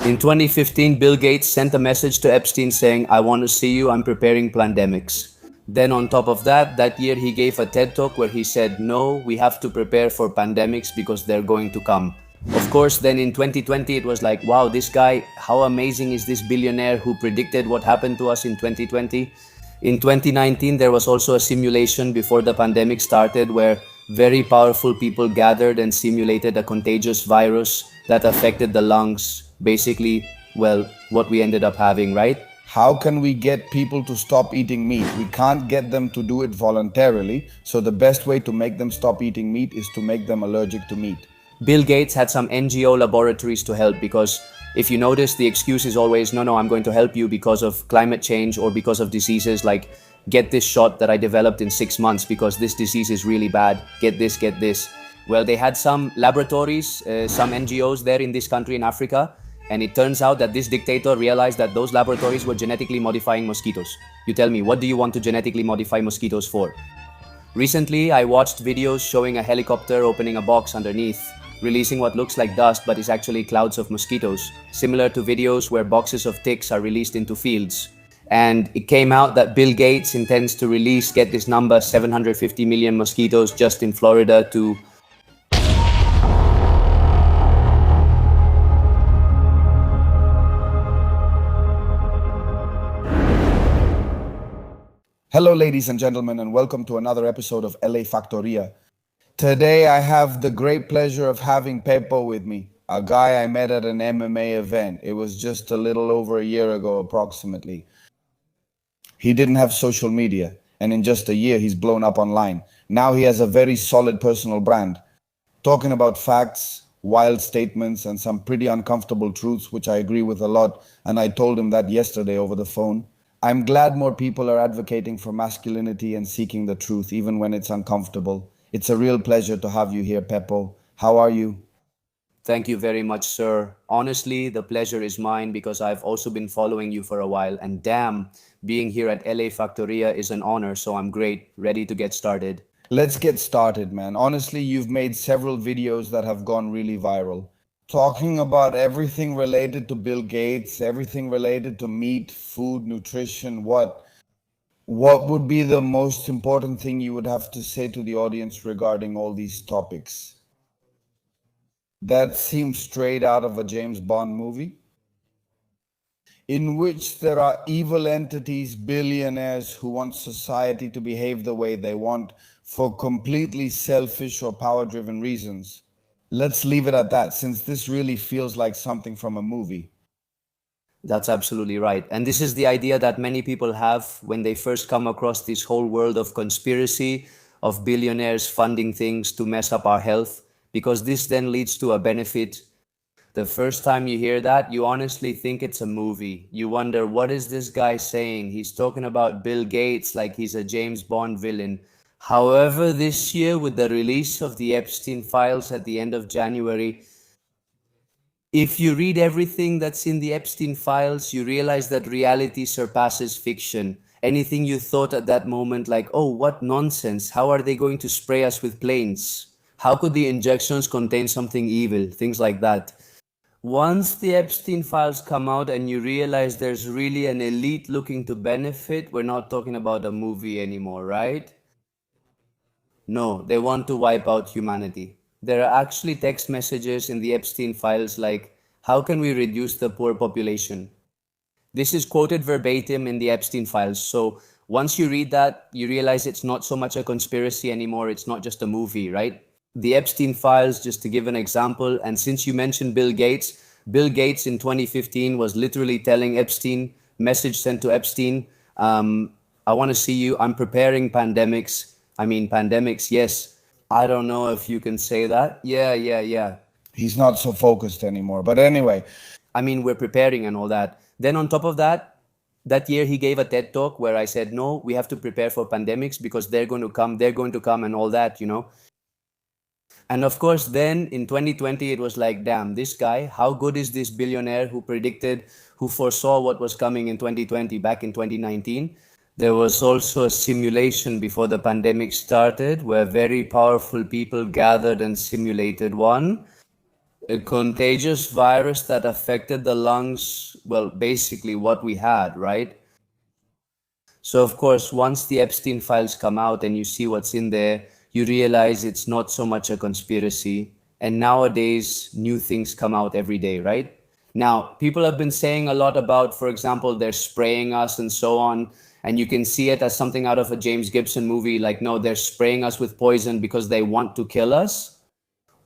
In 2015, Bill Gates sent a message to Epstein saying, I want to see you, I'm preparing pandemics. Then, on top of that, that year he gave a TED talk where he said, no, we have to prepare for pandemics because they're going to come. Of course, then in 2020, it was like, wow, this guy, how amazing is this billionaire who predicted what happened to us in 2020? In 2019, there was also a simulation before the pandemic started where very powerful people gathered and simulated a contagious virus that affected the lungs. Basically, well, what we ended up having, right? How can we get people to stop eating meat? We can't get them to do it voluntarily, so the best way to make them stop eating meat is to make them allergic to meat. Bill Gates had some NGO laboratories to help because if you notice, the excuse is always, no, no, I'm going to help you because of climate change or because of diseases like get this shot that I developed in 6 months because this disease is really bad. Get this, get this. Well, they had some laboratories, some NGOs there in this country in Africa. And it turns out that this dictator realized that those laboratories were genetically modifying mosquitoes. You tell me, what do you want to genetically modify mosquitoes for? Recently, I watched videos showing a helicopter opening a box underneath, releasing what looks like dust but is actually clouds of mosquitoes, similar to videos where boxes of ticks are released into fields. And it came out that Bill Gates intends to release, get this number, 750 million mosquitoes just in Florida to Hello, ladies and gentlemen, and welcome to another episode of LA Factoria. Today, I have the great pleasure of having PEPO with me, a guy I met at an MMA event. It was just a little over a year ago, approximately. He didn't have social media, and in just a year, he's blown up online. Now he has a very solid personal brand, talking about facts, wild statements, and some pretty uncomfortable truths, which I agree with a lot. And I told him that yesterday over the phone. I'm glad more people are advocating for masculinity and seeking the truth, even when it's uncomfortable. It's a real pleasure to have you here, Peppo. How are you? Thank you very much, sir. Honestly, the pleasure is mine because I've also been following you for a while. And damn, being here at LA Factoria is an honor, so I'm great, ready to get started. Let's get started, man. Honestly, you've made several videos that have gone really viral, talking about everything related to Bill Gates, everything related to meat, food, nutrition. What would be the most important thing you would have to say to the audience regarding all these topics? That seems straight out of a James Bond movie, in which there are evil entities, billionaires who want society to behave the way they want for completely selfish or power-driven reasons. Let's leave it at that, since this really feels like something from a movie. That's absolutely right. And this is the idea that many people have when they first come across this whole world of conspiracy, of billionaires funding things to mess up our health, because this then leads to a benefit. The first time you hear that, you honestly think it's a movie. You wonder, what is this guy saying? He's talking about Bill Gates like he's a James Bond villain. However, this year, with the release of the Epstein files at the end of January, if you read everything that's in the Epstein files, you realize that reality surpasses fiction. Anything you thought at that moment, like, oh, what nonsense, how are they going to spray us with planes? How could the injections contain something evil? Things like that. Once the Epstein files come out and you realize there's really an elite looking to benefit, we're not talking about a movie anymore, right? No, they want to wipe out humanity. There are actually text messages in the Epstein files like, how can we reduce the poor population? This is quoted verbatim in the Epstein files. So once you read that, you realize it's not so much a conspiracy anymore. It's not just a movie, right? The Epstein files, just to give an example, and since you mentioned Bill Gates in 2015 was literally telling Epstein, message sent to Epstein, I want to see you. I'm preparing pandemics. I mean, pandemics, yes. I don't know if you can say that. Yeah. He's not so focused anymore. But anyway, I mean, we're preparing and all that. Then on top of that, that year he gave a TED talk where I said, no, we have to prepare for pandemics because they're going to come and all that, you know. And of course, then in 2020, it was like, damn, this guy, how good is this billionaire who predicted, who foresaw what was coming in 2020 back in 2019? There was also a simulation before the pandemic started where very powerful people gathered and simulated one. A contagious virus that affected the lungs, well, basically what we had, right? So, of course, once the Epstein files come out and you see what's in there, you realize it's not so much a conspiracy. And nowadays, new things come out every day, right? Now, people have been saying a lot about, for example, they're spraying us and so on. And you can see it as something out of a James Gibson movie, like, no, they're spraying us with poison because they want to kill us.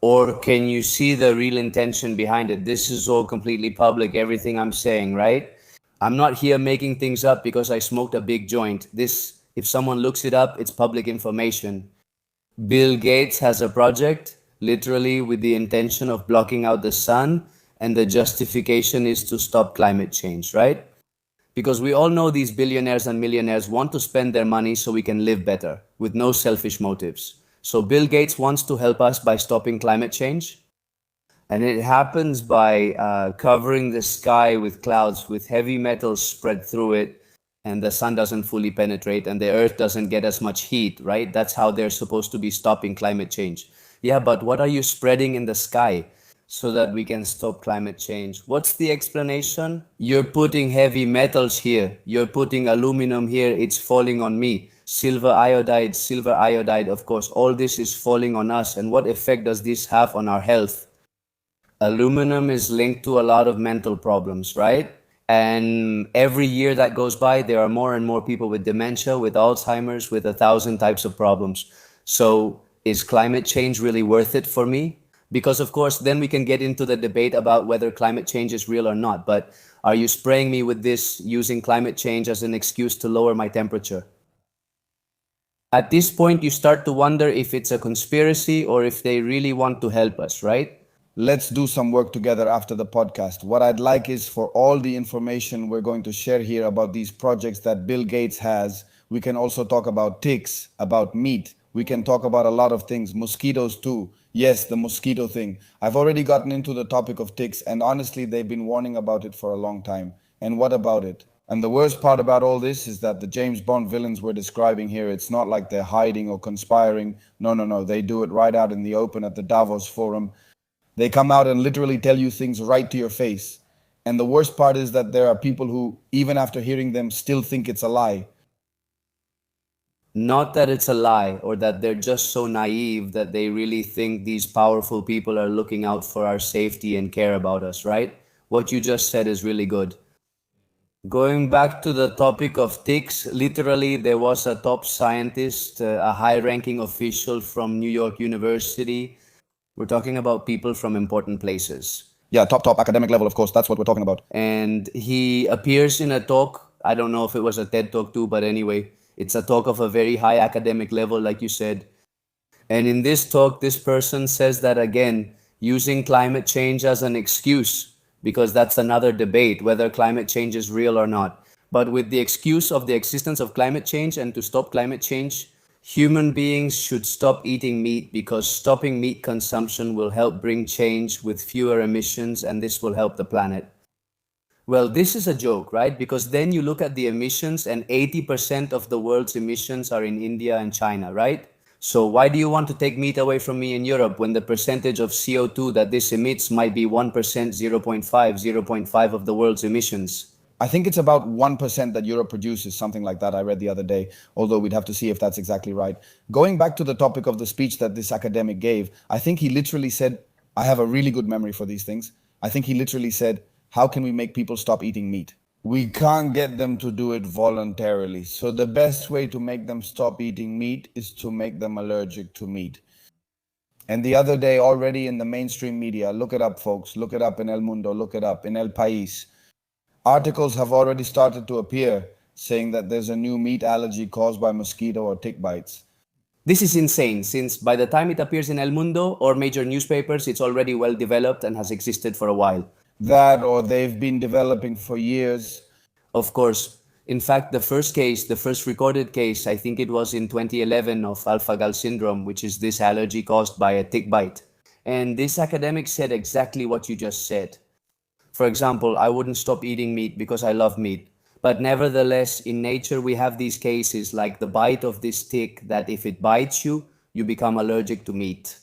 Or can you see the real intention behind it? This is all completely public, everything I'm saying, right? I'm not here making things up because I smoked a big joint. This, if someone looks it up, it's public information. Bill Gates has a project, literally with the intention of blocking out the sun, and the justification is to stop climate change, right? Because we all know these billionaires and millionaires want to spend their money so we can live better, with no selfish motives. So Bill Gates wants to help us by stopping climate change. And it happens by covering the sky with clouds with heavy metals spread through it, and the sun doesn't fully penetrate, and the earth doesn't get as much heat, right? That's how they're supposed to be stopping climate change. Yeah, but what are you spreading in the sky so that we can stop climate change? What's the explanation? You're putting heavy metals here, you're putting aluminum here, it's falling on me. Silver iodide, of course, all this is falling on us. And what effect does this have on our health? Aluminum is linked to a lot of mental problems, right? And every year that goes by, there are more and more people with dementia, with Alzheimer's, with 1,000 types of problems. So, is climate change really worth it for me? Because, of course, then we can get into the debate about whether climate change is real or not. But are you spraying me with this using climate change as an excuse to lower my temperature? At this point, you start to wonder if it's a conspiracy or if they really want to help us, right? Let's do some work together after the podcast. What I'd like is for all the information we're going to share here about these projects that Bill Gates has. We can also talk about ticks, about meat. We can talk about a lot of things, mosquitoes too. Yes, the mosquito thing. I've already gotten into the topic of ticks, and honestly, they've been warning about it for a long time. And what about it? And the worst part about all this is that the James Bond villains we're describing here, it's not like they're hiding or conspiring. No, no, no. They do it right out in the open at the Davos Forum. They come out and literally tell you things right to your face. And the worst part is that there are people who, even after hearing them, still think it's a lie. Not that it's a lie or that they're just so naive that they really think these powerful people are looking out for our safety and care about us, right? What you just said is really good. Going back to the topic of ticks, literally, there was a top scientist, a high ranking official from New York University. We're talking about people from important places. Yeah, top academic level, of course. That's what we're talking about. And he appears in a talk. I don't know if it was a TED talk too, but anyway, it's a talk of a very high academic level, like you said. And in this talk, this person says that again, using climate change as an excuse, because that's another debate whether climate change is real or not. But with the excuse of the existence of climate change and to stop climate change, human beings should stop eating meat because stopping meat consumption will help bring change with fewer emissions and this will help the planet. Well, this is a joke, right? Because then you look at the emissions and 80% of the world's emissions are in India and China, right? So why do you want to take meat away from me in Europe when the percentage of CO2 that this emits might be 1%, 0.5, 0.5 of the world's emissions? I think it's about 1% that Europe produces, something like that. I read the other day, although we'd have to see if that's exactly right. Going back to the topic of the speech that this academic gave, I think he literally said, I have a really good memory for these things. I think he literally said, how can we make people stop eating meat? We can't get them to do it voluntarily. So the best way to make them stop eating meat is to make them allergic to meat. And the other day, already in the mainstream media, look it up, folks, look it up in El Mundo, look it up in El País. Articles have already started to appear saying that there's a new meat allergy caused by mosquito or tick bites. This is insane, since by the time it appears in El Mundo or major newspapers, it's already well developed and has existed for a while. That or they've been developing for years. Of course. In fact, the first case, the first recorded case, I think it was in 2011 of alpha-gal syndrome, which is this allergy caused by a tick bite. And this academic said exactly what you just said. For example, I wouldn't stop eating meat because I love meat. But nevertheless, in nature, we have these cases like the bite of this tick that if it bites you, you become allergic to meat.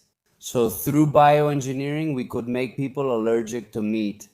So through bioengineering, we could make people allergic to meat.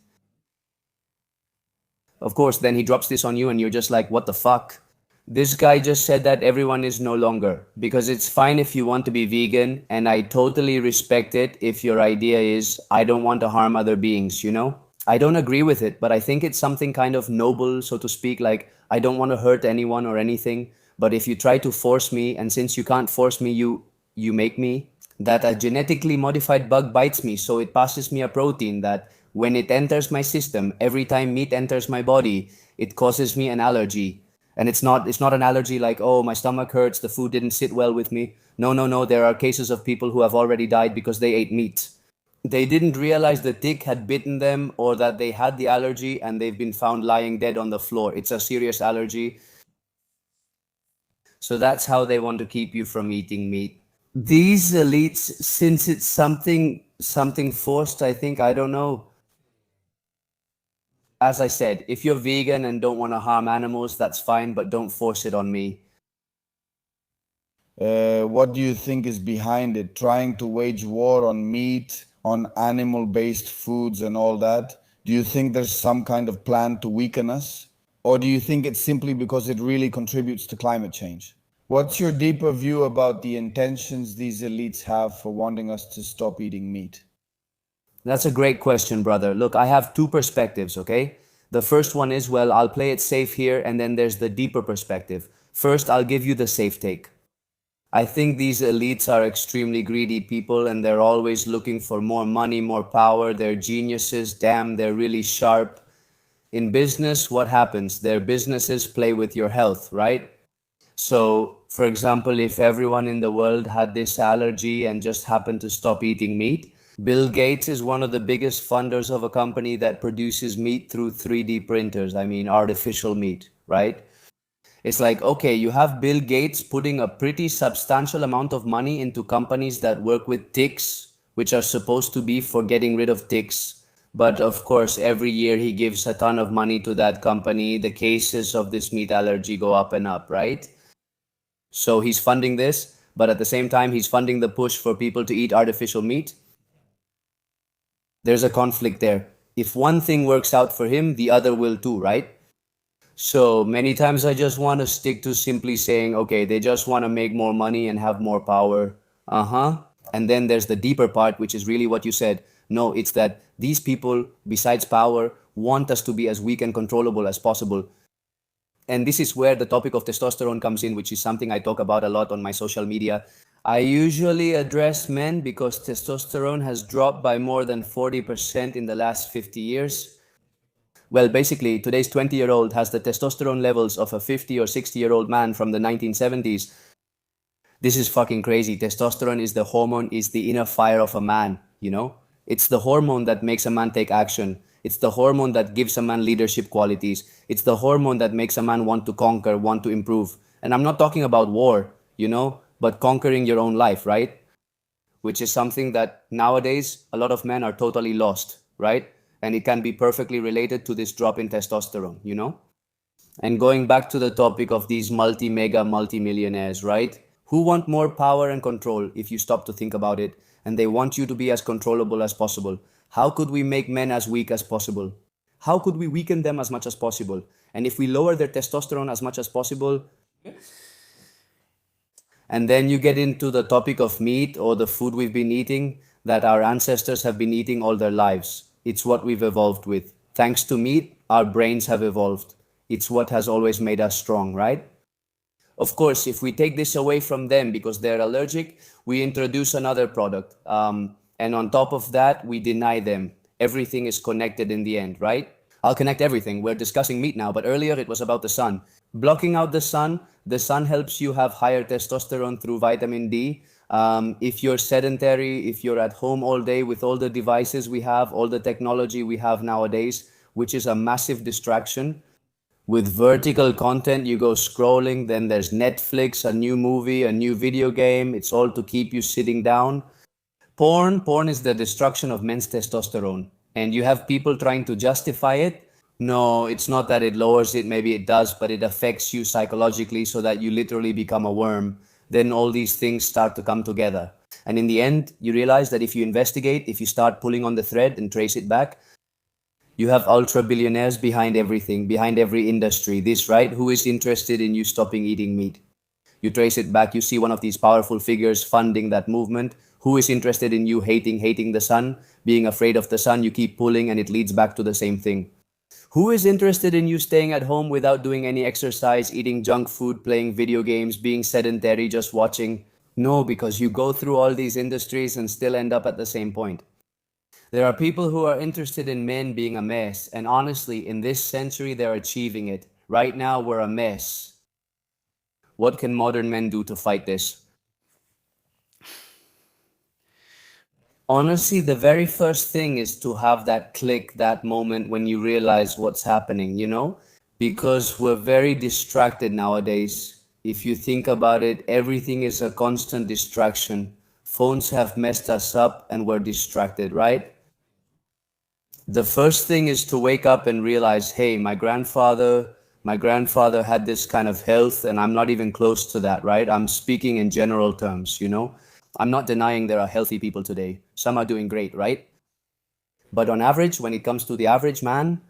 Of course, then he drops this on you and you're just like, what the fuck? This guy just said that everyone is no longer, because it's fine if you want to be vegan, and I totally respect it if your idea is, I don't want to harm other beings, you know? I don't agree with it, but I think it's something kind of noble, so to speak, like, I don't want to hurt anyone or anything, but if you try to force me, and since you can't force me, you make me, that a genetically modified bug bites me, so it passes me a protein that when it enters my system, every time meat enters my body, it causes me an allergy. And it's not an allergy like, oh, my stomach hurts, the food didn't sit well with me. No, no, no, there are cases of people who have already died because they ate meat. They didn't realize the tick had bitten them or that they had the allergy, and they've been found lying dead on the floor. It's a serious allergy. So that's how they want to keep you from eating meat. These elites, since it's something forced, I think, I don't know. As I said, if you're vegan and don't want to harm animals, that's fine, but don't force it on me. What do you think is behind it? Trying to wage war on meat, on animal-based foods and all that? Do you think there's some kind of plan to weaken us? Or do you think it's simply because it really contributes to climate change? What's your deeper view about the intentions these elites have for wanting us to stop eating meat? That's a great question, brother. Look, I have two perspectives, okay? The first one is, well, I'll play it safe here, and then there's the deeper perspective. First, I'll give you the safe take. I think these elites are extremely greedy people, and they're always looking for more money, more power. They're geniuses. Damn, they're really sharp. In business, what happens? Their businesses play with your health, right? So, for example, if everyone in the world had this allergy and just happened to stop eating meat, Bill Gates is one of the biggest funders of a company that produces meat through 3D printers. I mean, artificial meat, right? It's like, okay, you have Bill Gates putting a pretty substantial amount of money into companies that work with ticks, which are supposed to be for getting rid of ticks. But of course, every year he gives a ton of money to that company. The cases of this meat allergy go up and up, right? So he's funding this, but at the same time, he's funding the push for people to eat artificial meat. There's a conflict there. If one thing works out for him, the other will too, right? So many times I just want to stick to simply saying, okay, they just want to make more money and have more power. Uh huh. And then there's the deeper part, which is really what you said. No, it's that these people, besides power, want us to be as weak and controllable as possible. And this is where the topic of testosterone comes in, which is something I talk about a lot on my social media. I usually address men because testosterone has dropped by more than 40% in the last 50 years. Well, basically, today's 20-year-old has the testosterone levels of a 50 or 60-year-old man from the 1970s. This is fucking crazy. Testosterone is the hormone, is the inner fire of a man, you know? It's the hormone that makes a man take action. It's the hormone that gives a man leadership qualities. It's the hormone that makes a man want to conquer, want to improve. And I'm not talking about war, you know, but conquering your own life, right? Which is something that nowadays a lot of men are totally lost, right? And it can be perfectly related to this drop in testosterone, you know? And going back to the topic of these multi-mega multi-millionaires, right? Who want more power and control if you stop to think about it? And they want you to be as controllable as possible. How could we make men as weak as possible? How could we weaken them as much as possible? And if we lower their testosterone as much as possible, and then you get into the topic of meat or the food we've been eating that our ancestors have been eating all their lives. It's what we've evolved with. Thanks to meat, our brains have evolved. It's what has always made us strong, right? Of course, if we take this away from them because they're allergic, we introduce another product. And on top of that, we deny them. Everything is connected in the end, right? I'll connect everything. We're discussing meat now, but earlier it was about the sun. Blocking out the sun helps you have higher testosterone through vitamin D. If you're sedentary, if you're at home all day with all the devices we have, all the technology we have nowadays, which is a massive distraction, with vertical content, you go scrolling, then there's Netflix, a new movie, a new video game. It's all to keep you sitting down. Porn is the destruction of men's testosterone. And you have people trying to justify it. No, it's not that it lowers it, maybe it does, but it affects you psychologically so that you literally become a worm. Then all these things start to come together. And in the end, you realize that if you investigate, if you start pulling on the thread and trace it back, you have ultra billionaires behind everything, behind every industry. This, right? Who is interested in you stopping eating meat? You trace it back, you see one of these powerful figures funding that movement. Who is interested in you hating the sun, being afraid of the sun? You keep pulling and it leads back to the same thing. Who is interested in you staying at home without doing any exercise, eating junk food, playing video games, being sedentary, just watching? No, because you go through all these industries and still end up at the same point. There are people who are interested in men being a mess, and honestly, in this century, they're achieving it. Right now, we're a mess. What can modern men do to fight this? Honestly, the very first thing is to have that click, that moment when you realize what's happening, you know? Because we're very distracted nowadays. If you think about it, everything is a constant distraction. Phones have messed us up and we're distracted, right? The first thing is to wake up and realize, hey, my grandfather had this kind of health and I'm not even close to that, right? I'm speaking in general terms, you know? I'm not denying there are healthy people today. Some are doing great, right? But on average, when it comes to the average man,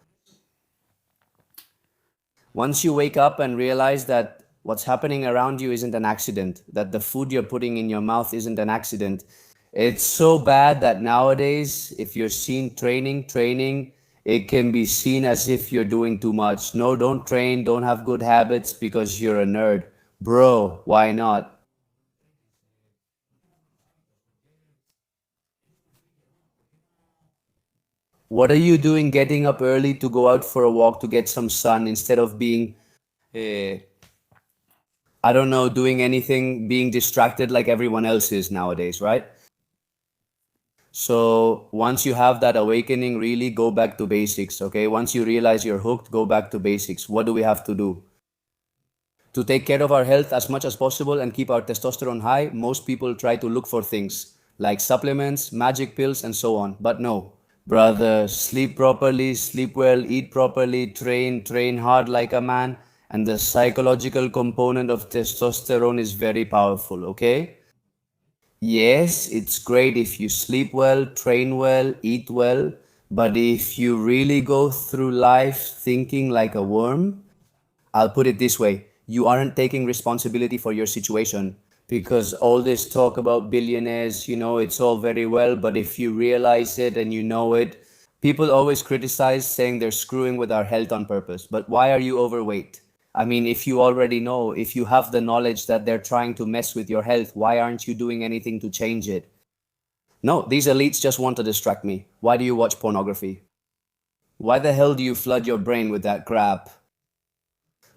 once you wake up and realize that what's happening around you isn't an accident, that the food you're putting in your mouth isn't an accident, it's so bad that nowadays, if you're seen training, it can be seen as if you're doing too much. No, don't train, don't have good habits because you're a nerd. Bro, why not? What are you doing getting up early to go out for a walk to get some sun instead of being, uh, I don't know, doing anything, being distracted like everyone else is nowadays, right? So once you have that awakening, really go back to basics, okay? Once you realize you're hooked, go back to basics. What do we have to do? To take care of our health as much as possible and keep our testosterone high, most people try to look for things like supplements, magic pills, and so on. But no, brother, sleep properly, sleep well, eat properly, train hard like a man, and the psychological component of testosterone is very powerful, okay? Yes, it's great if you sleep well, train well, eat well, but if you really go through life thinking like a worm, I'll put it this way, you aren't taking responsibility for your situation because all this talk about billionaires, it's all very well, but if you realize it and you know it, people always criticize saying they're screwing with our health on purpose. But why are you overweight? I mean, if you already know, if you have the knowledge that they're trying to mess with your health, why aren't you doing anything to change it? No, these elites just want to distract me. Why do you watch pornography? Why the hell do you flood your brain with that crap?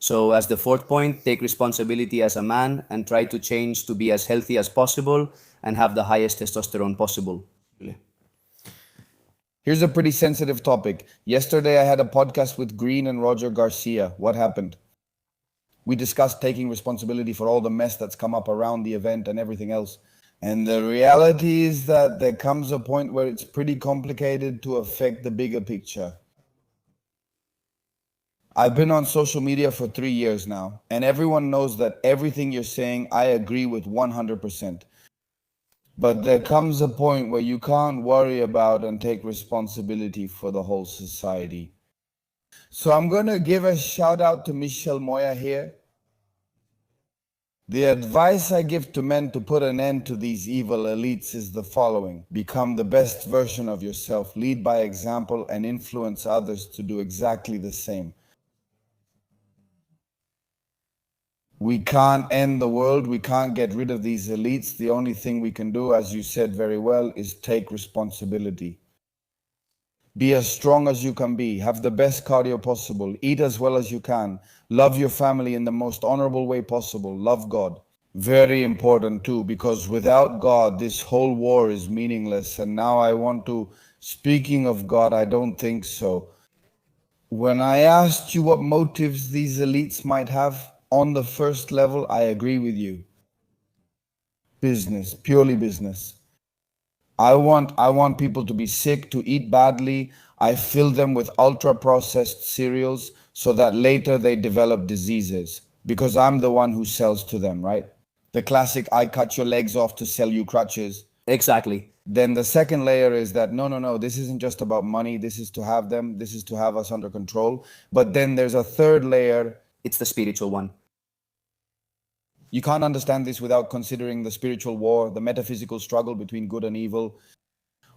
So, as the fourth point, take responsibility as a man and try to change to be as healthy as possible and have the highest testosterone possible. Here's a pretty sensitive topic. Yesterday I had a podcast with Green and Roger Garcia. What happened? We discussed taking responsibility for all the mess that's come up around the event and everything else. And the reality is that there comes a point where it's pretty complicated to affect the bigger picture. I've been on social media for 3 years now, and everyone knows that everything you're saying I agree with 100%. But there comes a point where you can't worry about and take responsibility for the whole society. So I'm going to give a shout out to Michelle Moya here. The advice I give to men to put an end to these evil elites is the following. Become the best version of yourself, lead by example, and influence others to do exactly the same. We can't end the world. We can't get rid of these elites. The only thing we can do, as you said very well, is take responsibility. Be as strong as you can be. Have the best cardio possible. Eat as well as you can. Love your family in the most honorable way possible. Love God. Very important too, because without God, this whole war is meaningless. And now I want to, speaking of God, I don't think so. When I asked you what motives these elites might have, on the first level, I agree with you. Business, purely business. I want people to be sick, to eat badly. I fill them with ultra processed cereals so that later they develop diseases because I'm the one who sells to them, right? The classic, I cut your legs off to sell you crutches. Exactly. Then the second layer is that no, this isn't just about money. This is to have them. This is to have us under control. But then there's a third layer. It's the spiritual one. You can't understand this without considering the spiritual war, the metaphysical struggle between good and evil.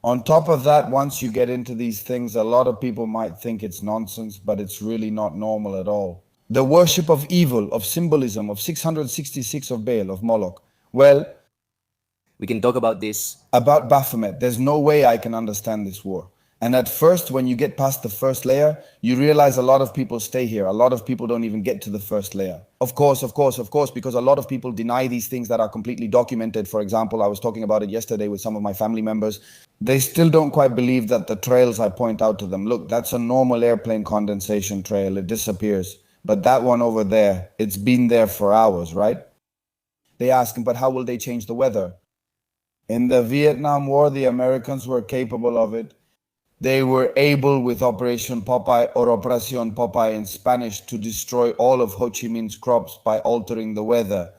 On top of that, once you get into these things, a lot of people might think it's nonsense, but it's really not normal at all. The worship of evil, of symbolism, of 666 of Baal, of Moloch. Well, We can talk about this. about Baphomet, there's no way I can understand this war. And at first, when you get past the first layer, you realize a lot of people stay here. A lot of people don't even get to the first layer. Of course, because a lot of people deny these things that are completely documented. For example, I was talking about it yesterday with some of my family members. They still don't quite believe that the trails I point out to them, look, that's a normal airplane condensation trail. It disappears. But that one over there, it's been there for hours, right? They ask him, but how will they change the weather? In the Vietnam War, the Americans were capable of it. They were able, with Operation Popeye or Operación Popeye in Spanish, to destroy all of Ho Chi Minh's crops by altering the weather.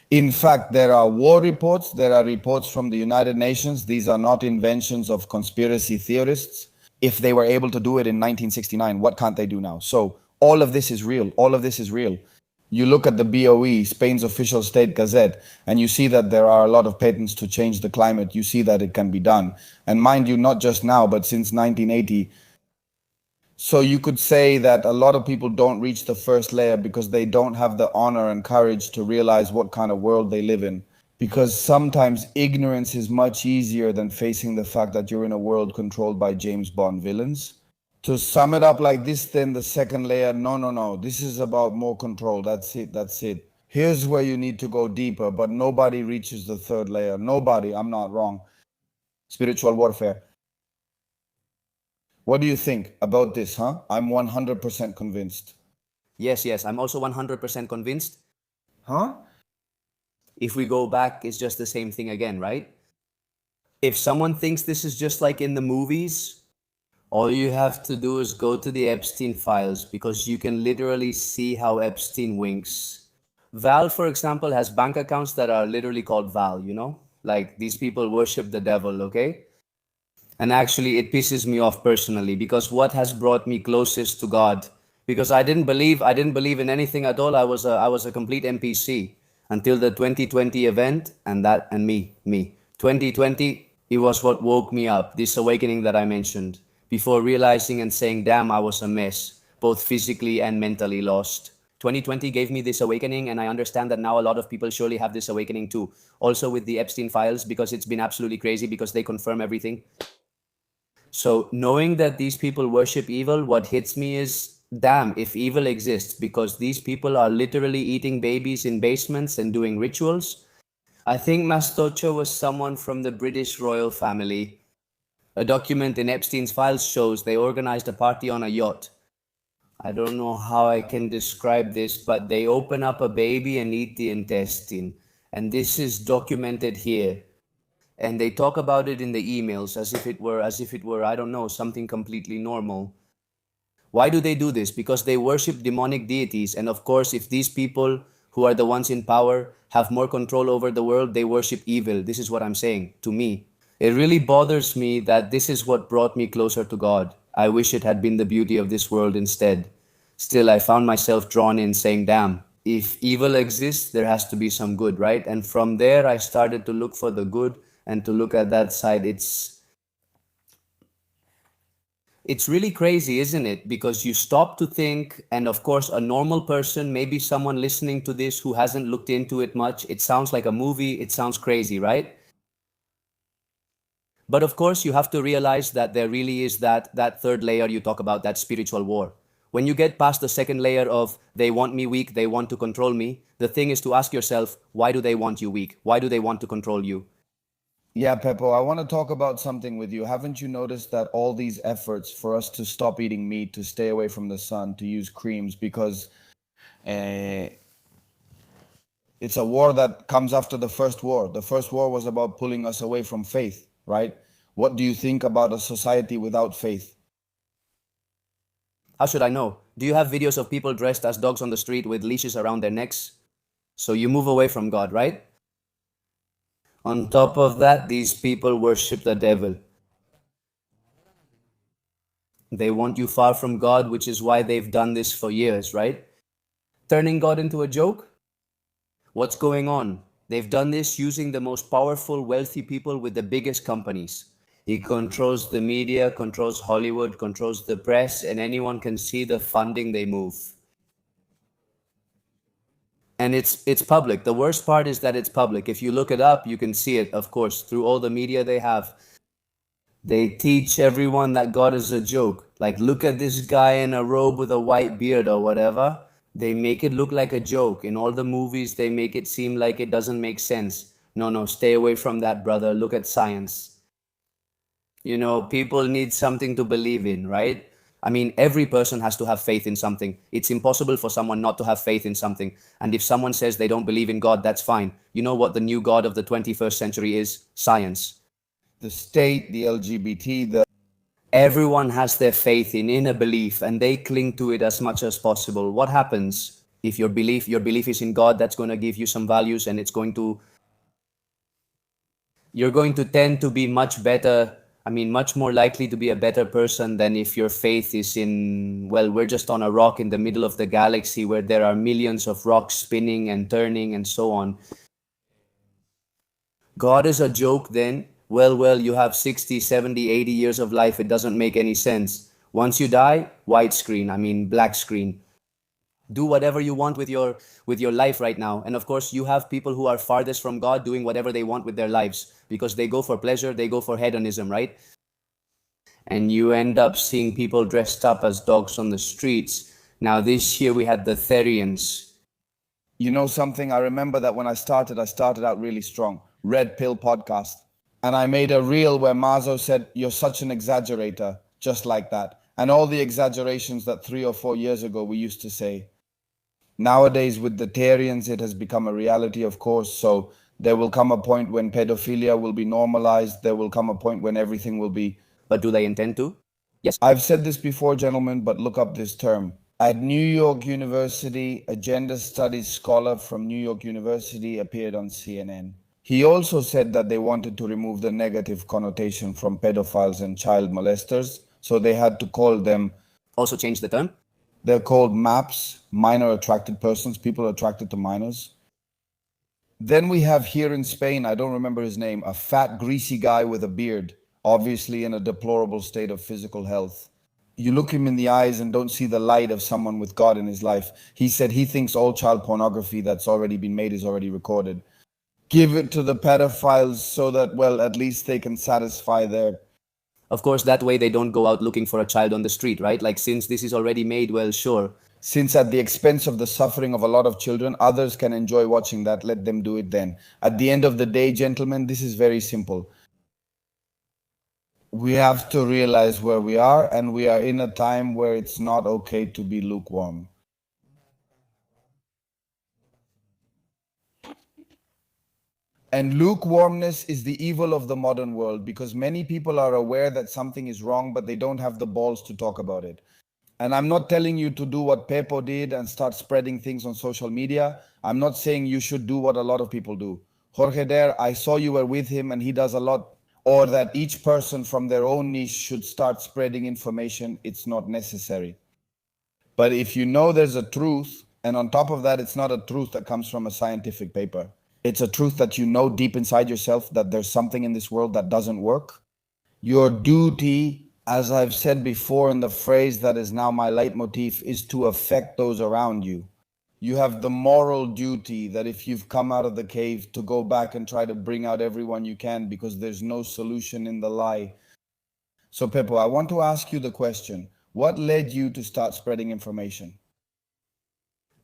In fact, there are war reports, there are reports from the United Nations. These are not inventions of conspiracy theorists. If they were able to do it in 1969, what can't they do now? So all of this is real. All of this is real. You look at the BOE, Spain's official state gazette, and you see that there are a lot of patents to change the climate. You see that it can be done. And mind you, not just now, but since 1980. So you could say that a lot of people don't reach the first layer because they don't have the honor and courage to realize what kind of world they live in. Because sometimes ignorance is much easier than facing the fact that you're in a world controlled by James Bond villains. To sum it up like this, then the second layer, no. This is about more control. That's it. Here's where you need to go deeper, but nobody reaches the third layer. Nobody, I'm not wrong. Spiritual warfare. What do you think about this, huh? I'm 100% convinced. Yes, I'm also 100% convinced. Huh? If we go back, it's just the same thing again, right? If someone thinks this is just like in the movies, all you have to do is go to the Epstein files because you can literally see how Epstein winks. Val, for example, has bank accounts that are literally called Val, you know? Like these people worship the devil, okay? And actually, it pisses me off personally because what has brought me closest to God? Because I didn't believe in anything at all. I was a complete NPC until the 2020 event and me. 2020, it was what woke me up, this awakening that I mentioned, before realizing and saying, damn, I was a mess, both physically and mentally lost. 2020 gave me this awakening, and I understand that now a lot of people surely have this awakening too. Also with the Epstein files, because it's been absolutely crazy because they confirm everything. So knowing that these people worship evil, what hits me is, damn, if evil exists, because these people are literally eating babies in basements and doing rituals. I think Mastocho was someone from the British royal family. A document in Epstein's files shows they organized a party on a yacht. I don't know how I can describe this, but they open up a baby and eat the intestine. And this is documented here. And they talk about it in the emails as if it were, I don't know, something completely normal. Why do they do this? Because they worship demonic deities. And of course, if these people who are the ones in power have more control over the world, they worship evil. This is what I'm saying to me. It really bothers me that this is what brought me closer to God. I wish it had been the beauty of this world instead. Still, I found myself drawn in saying, damn, if evil exists, there has to be some good, right? And from there, I started to look for the good and to look at that side. It's really crazy, isn't it? Because you stop to think, and of course, a normal person, maybe someone listening to this who hasn't looked into it much, it sounds like a movie, it sounds crazy, right? But of course, you have to realize that there really is that third layer you talk about, that spiritual war. When you get past the second layer of they want me weak, they want to control me, the thing is to ask yourself, why do they want you weak? Why do they want to control you? Yeah, Peppo, I want to talk about something with you. Haven't you noticed that all these efforts for us to stop eating meat, to stay away from the sun, to use creams, because uh, it's a war that comes after the first war. The first war was about pulling us away from faith, right? What do you think about a society without faith? How should I know? Do you have videos of people dressed as dogs on the street with leashes around their necks? So you move away from God, right? On top of that, these people worship the devil. They want you far from God, which is why they've done this for years, right? Turning God into a joke? What's going on? They've done this using the most powerful, wealthy people with the biggest companies. He controls the media, controls Hollywood, controls the press, and anyone can see the funding they move. And it's public. The worst part is that it's public. If you look it up, you can see it, of course, through all the media they have. They teach everyone that God is a joke. Like, look at this guy in a robe with a white beard or whatever. They make it look like a joke. In all the movies, they make it seem like it doesn't make sense. No, no, stay away from that, brother. Look at science. You know, people need something to believe in, right? I mean, every person has to have faith in something. It's impossible for someone not to have faith in something. And if someone says they don't believe in God, that's fine. You know what the new God of the 21st century is? Science. The state, the LGBT, the Everyone has their faith in inner belief and they cling to it as much as possible. What happens if your belief is in God? That's going to give you some values, and you're going to tend to be much better. I mean, much more likely to be a better person than if your faith is in, well, we're just on a rock in the middle of the galaxy where there are millions of rocks spinning and turning and so on. God is a joke then? Well, you have 60, 70, 80 years of life. It doesn't make any sense. Once you die, white screen, I mean black screen. Do whatever you want with your life right now. And of course, you have people who are farthest from God doing whatever they want with their lives because they go for pleasure, they go for hedonism, right? And you end up seeing people dressed up as dogs on the streets. Now this year we had the Therians. you know something? I remember that when I started out really strong. Red Pill podcast. And I made a reel where Mazo said, "You're such an exaggerator," just like that. And all the exaggerations that 3 or 4 years ago we used to say. Nowadays, with the Tarians, it has become a reality, of course. So there will come a point when pedophilia will be normalized. There will come a point when everything will be. But do they intend to? Yes. I've said this before, gentlemen, but look up this term. At New York University, a gender studies scholar from New York University appeared on CNN. He also said that they wanted to remove the negative connotation from pedophiles and child molesters, so they had to call them. Also change the term? They're called MAPS, minor attracted persons, people attracted to minors. Then we have here in Spain, I don't remember his name, a fat, greasy guy with a beard, obviously in a deplorable state of physical health. You look him in the eyes and don't see the light of someone with God in his life. He said he thinks all child pornography that's already been made is already recorded. Give it to the pedophiles so that, well, at least they can satisfy their. Of course, that way they don't go out looking for a child on the street, right? Like, since this is already made, well, sure. Since at the expense of the suffering of a lot of children, others can enjoy watching that, let them do it then. At the end of the day, gentlemen, this is very simple. We have to realize where we are, and we are in a time where it's not okay to be lukewarm. And lukewarmness is the evil of the modern world because many people are aware that something is wrong, but they don't have the balls to talk about it. And I'm not telling you to do what PEPO did and start spreading things on social media. I'm not saying you should do what a lot of people do. Jorge Dare, I saw you were with him and he does a lot. Or that each person from their own niche should start spreading information. It's not necessary. But if you know there's a truth, and on top of that, it's not a truth that comes from a scientific paper. It's a truth that you know deep inside yourself that there's something in this world that doesn't work. Your duty, as I've said before in the phrase that is now my leitmotif, is to affect those around you. You have the moral duty that if you've come out of the cave to go back and try to bring out everyone you can because there's no solution in the lie. So Pepo, I want to ask you the question, what led you to start spreading information?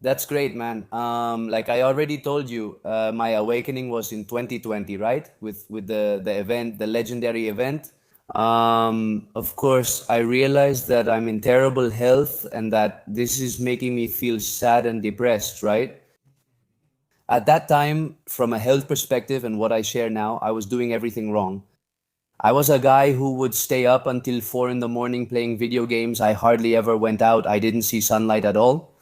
That's great, man. Like I already told you, my awakening was in 2020, right? With the event, the legendary event. Of course, I realized that I'm in terrible health and that this is making me feel sad and depressed, right? At that time, from a health perspective and what I share now, I was doing everything wrong. I was a guy who would stay up until 4 in the morning playing video games. I hardly ever went out. I didn't see sunlight at all.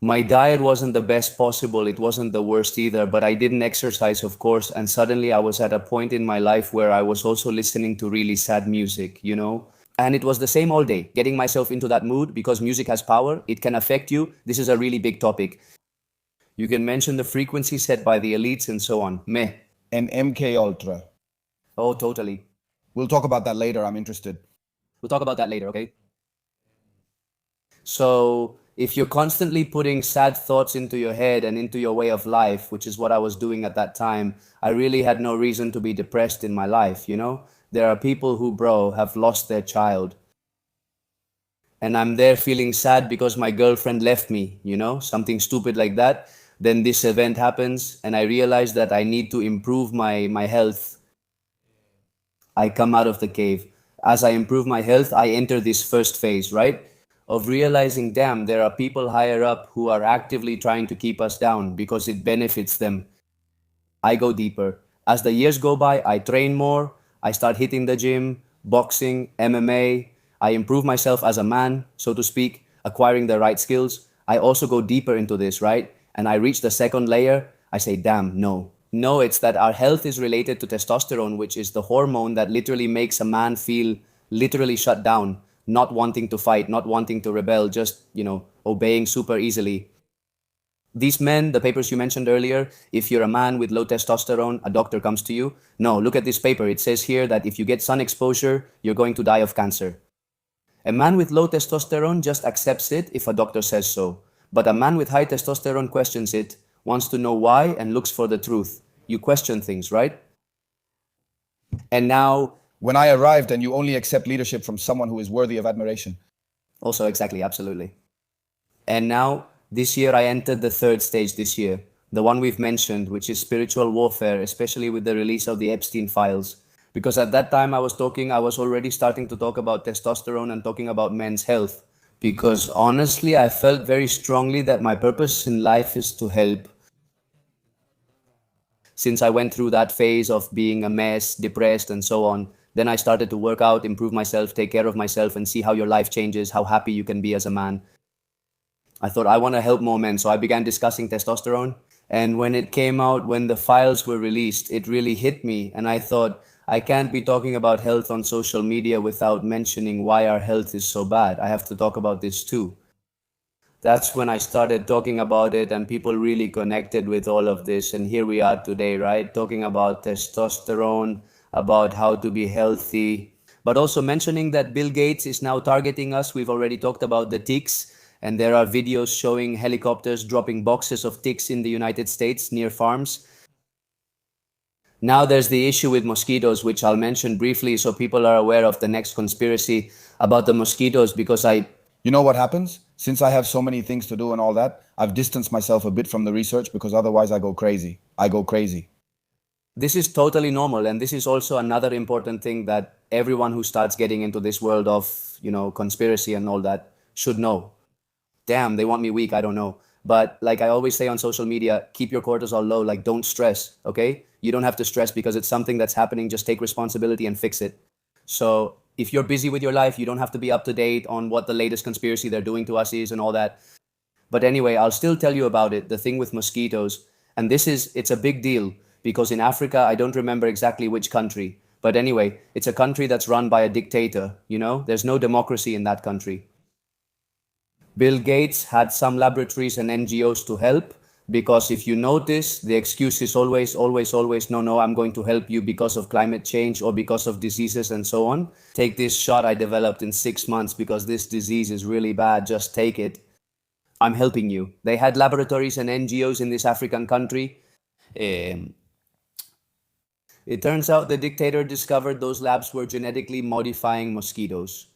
My diet wasn't the best possible. It wasn't the worst either, but I didn't exercise, of course. And suddenly I was at a point in my life where I was also listening to really sad music, you know? And it was the same all day, getting myself into that mood because music has power. It can affect you. This is a really big topic. You can mention the frequency set by the elites and so on. Meh. And MK Ultra. Oh, totally. We'll talk about that later. I'm interested. We'll talk about that later, okay? So, if you're constantly putting sad thoughts into your head and into your way of life, which is what I was doing at that time, I really had no reason to be depressed in my life, you know? There are people who, bro, have lost their child. And I'm there feeling sad because my girlfriend left me, you know? Something stupid like that. Then this event happens, and I realize that I need to improve my health. I come out of the cave. As I improve my health, I enter this first phase, right? Of realizing, damn, there are people higher up who are actively trying to keep us down because it benefits them. I go deeper. As the years go by, I train more. I start hitting the gym, boxing, MMA. I improve myself as a man, so to speak, acquiring the right skills. I also go deeper into this, right? And I reach the second layer. I say, damn, no. No, it's that our health is related to testosterone, which is the hormone that literally makes a man feel literally shut down, not wanting to fight, not wanting to rebel, just, obeying super easily. These men, the papers you mentioned earlier, if you're a man with low testosterone, a doctor comes to you. No, look at this paper. It says here that if you get sun exposure, you're going to die of cancer. A man with low testosterone just accepts it if a doctor says so. But a man with high testosterone questions it, wants to know why, and looks for the truth. You question things, right? And now, When I arrived and you only accept leadership from someone who is worthy of admiration. also exactly, absolutely. And now, this year, I entered the third stage this year, the one we've mentioned, which is spiritual warfare, especially with the release of the Epstein files. Because at that time I was already starting to talk about testosterone and talking about men's health. Because honestly, I felt very strongly that my purpose in life is to help. Since I went through that phase of being a mess, depressed, and so on, then I started to work out, improve myself, take care of myself, and see how your life changes, how happy you can be as a man. I thought I want to help more men, so I began discussing testosterone. And when it came out, when the files were released, it really hit me. And I thought, I can't be talking about health on social media without mentioning why our health is so bad. I have to talk about this too. That's when I started talking about it, and people really connected with all of this. And here we are today, right? Talking about testosterone, about how to be healthy, but also mentioning that Bill Gates is now targeting us. We've already talked about the ticks, and there are videos showing helicopters dropping boxes of ticks in the United States near farms. Now there's the issue with mosquitoes, which I'll mention briefly so people are aware of the next conspiracy about the mosquitoes, because You know what happens? Since I have so many things to do and all that, I've distanced myself a bit from the research because otherwise I go crazy. I go crazy. this is totally normal, and this is also another important thing that everyone who starts getting into this world of, conspiracy and all that should know. Damn, they want me weak, I don't know. But like I always say on social media, keep your cortisol low, like don't stress, okay? You don't have to stress because it's something that's happening, just take responsibility and fix it. So if you're busy with your life, you don't have to be up to date on what the latest conspiracy they're doing to us is and all that. But anyway, I'll still tell you about it, the thing with mosquitoes. And it's a big deal because in Africa, I don't remember exactly which country. But anyway, it's a country that's run by a dictator, There's no democracy in that country. Bill Gates had some laboratories and NGOs to help because if you notice, the excuse is always, always, always, no, no, I'm going to help you because of climate change or because of diseases and so on. Take this shot I developed in 6 months because this disease is really bad, just take it. I'm helping you. They had laboratories and NGOs in this African country. Um, it turns out the dictator discovered those labs were genetically modifying mosquitoes.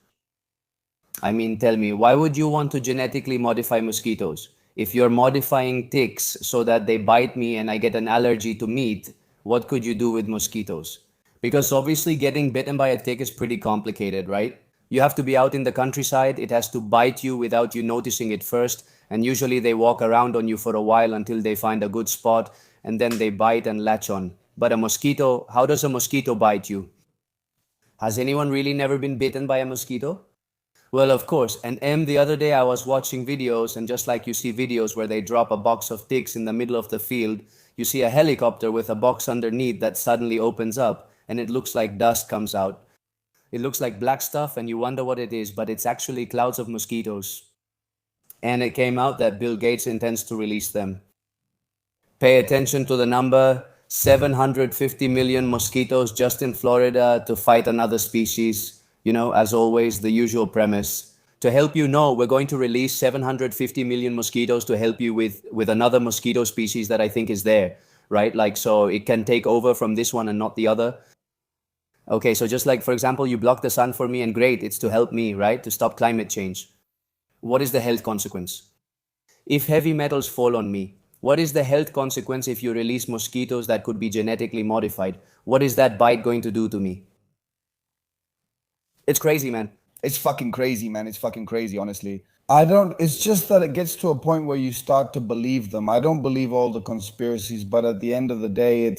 I mean, tell me, why would you want to genetically modify mosquitoes? If you're modifying ticks so that they bite me and I get an allergy to meat, what could you do with mosquitoes? Because obviously getting bitten by a tick is pretty complicated, right? You have to be out in the countryside, it has to bite you without you noticing it first, and usually they walk around on you for a while until they find a good spot, and then they bite and latch on. But a mosquito, how does a mosquito bite you? Has anyone really never been bitten by a mosquito? Well, of course. And M, the other day I was watching videos, and just like you see videos where they drop a box of ticks in the middle of the field, you see a helicopter with a box underneath that suddenly opens up, and it looks like dust comes out. It looks like black stuff, and you wonder what it is, but it's actually clouds of mosquitoes. And it came out that Bill Gates intends to release them. Pay attention to the number 750 million mosquitoes just in Florida to fight another species. You know, as always, the usual premise. To help you know, we're going to release 750 million mosquitoes to help you with another mosquito species that I think is there, right? Like, so it can take over from this one and not the other. Okay, so just like, for example, you block the sun for me, and great, it's to help me, right? To stop climate change. What is the health consequence? If heavy metals fall on me, what is the health consequence if you release mosquitoes that could be genetically modified? What is that bite going to do to me? It's crazy, man. It's fucking crazy, man. It's fucking crazy, honestly. I don't, it's just that it gets to a point where you start to believe them. I don't believe all the conspiracies, but at the end of the day,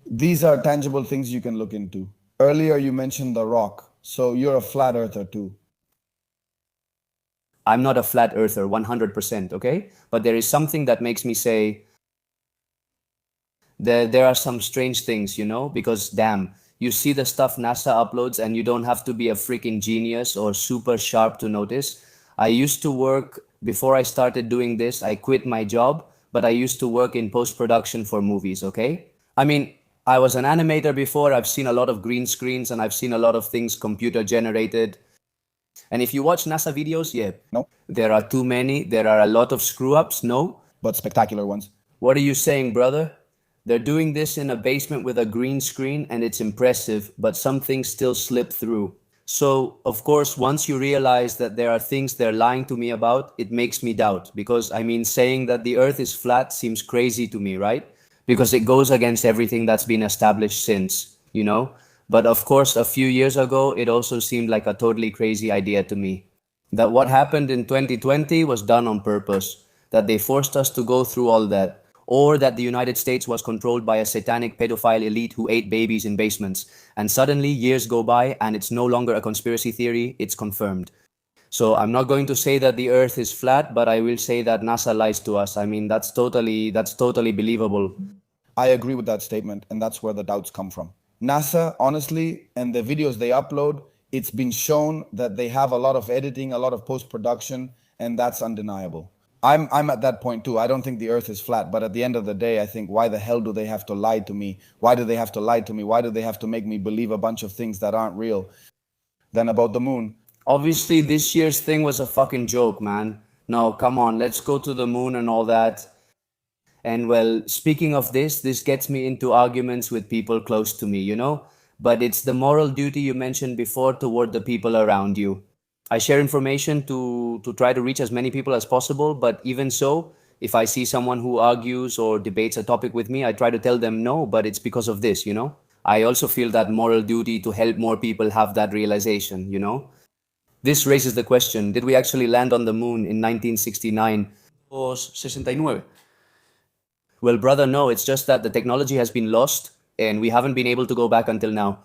these are tangible things you can look into. Earlier, you mentioned The Rock. So you're a flat earther too. I'm not a flat earther 100%, okay? But there is something that makes me say there are some strange things, you know? Because damn, you see the stuff NASA uploads and you don't have to be a freaking genius or super sharp to notice. I used to work, before I started doing this, I quit my job, but I used to work in post-production for movies, okay? I mean, I was an animator before. I've seen a lot of green screens and I've seen a lot of things computer generated. And if you watch NASA videos, yeah, No, there are too many. There are a lot of screw ups, no? but spectacular ones. What are you saying, brother? They're doing this in a basement with a green screen and it's impressive, but some things still slip through. So, of course, once you realize that there are things they're lying to me about, it makes me doubt. Because, I mean, saying that the earth is flat seems crazy to me, right? Because it goes against everything that's been established since, you know? But of course, a few years ago, it also seemed like a totally crazy idea to me. That what happened in 2020 was done on purpose, that they forced us to go through all that, or that the United States was controlled by a satanic pedophile elite who ate babies in basements. And suddenly, years go by, and it's no longer a conspiracy theory, it's confirmed. So I'm not going to say that the earth is flat, but I will say that NASA lies to us. I mean, that's totally believable. I agree with that statement, and that's where the doubts come from. NASA, honestly, and the videos they upload, it's been shown that they have a lot of editing, a lot of post-production, and that's undeniable. I'm at that point too. I don't think the earth is flat, but at the end of the day, I think, why the hell do they have to lie to me? Why do they have to lie to me? Why do they have to make me believe a bunch of things that aren't real? Then about the moon. Obviously, this year's thing was a fucking joke, man. No, come on, let's go to the moon and all that. And well, speaking of this gets me into arguments with people close to me, you know? But it's the moral duty you mentioned before toward the people around you. I share information to try to reach as many people as possible, but even so, if I see someone who argues or debates a topic with me, I try to tell them no, but it's because of this, you know? I also feel that moral duty to help more people have that realization, you know? This raises the question, did we actually land on the moon in 1969 or 69? Well, brother, no, it's just that the technology has been lost and we haven't been able to go back until now.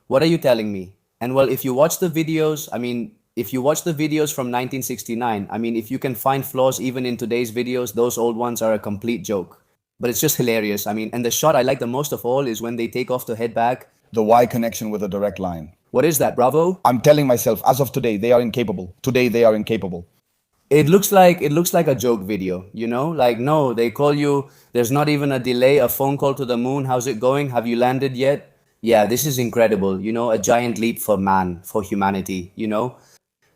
What are you telling me? And well, if you watch the videos, I mean, if you watch the videos from 1969, I mean, if you can find flaws even in today's videos, those old ones are a complete joke. But it's just hilarious. I mean, and the shot I like the most of all is when they take off to head back. The Y connection with a direct line. What is that, Bravo? I'm telling myself, as of today, they are incapable. Today, they are incapable. It looks like a joke video, you know? Like no, they call you, there's not even a delay, a phone call to the moon. How's it going? Have you landed yet? Yeah, this is incredible, you know, a giant leap for man, for humanity, you know?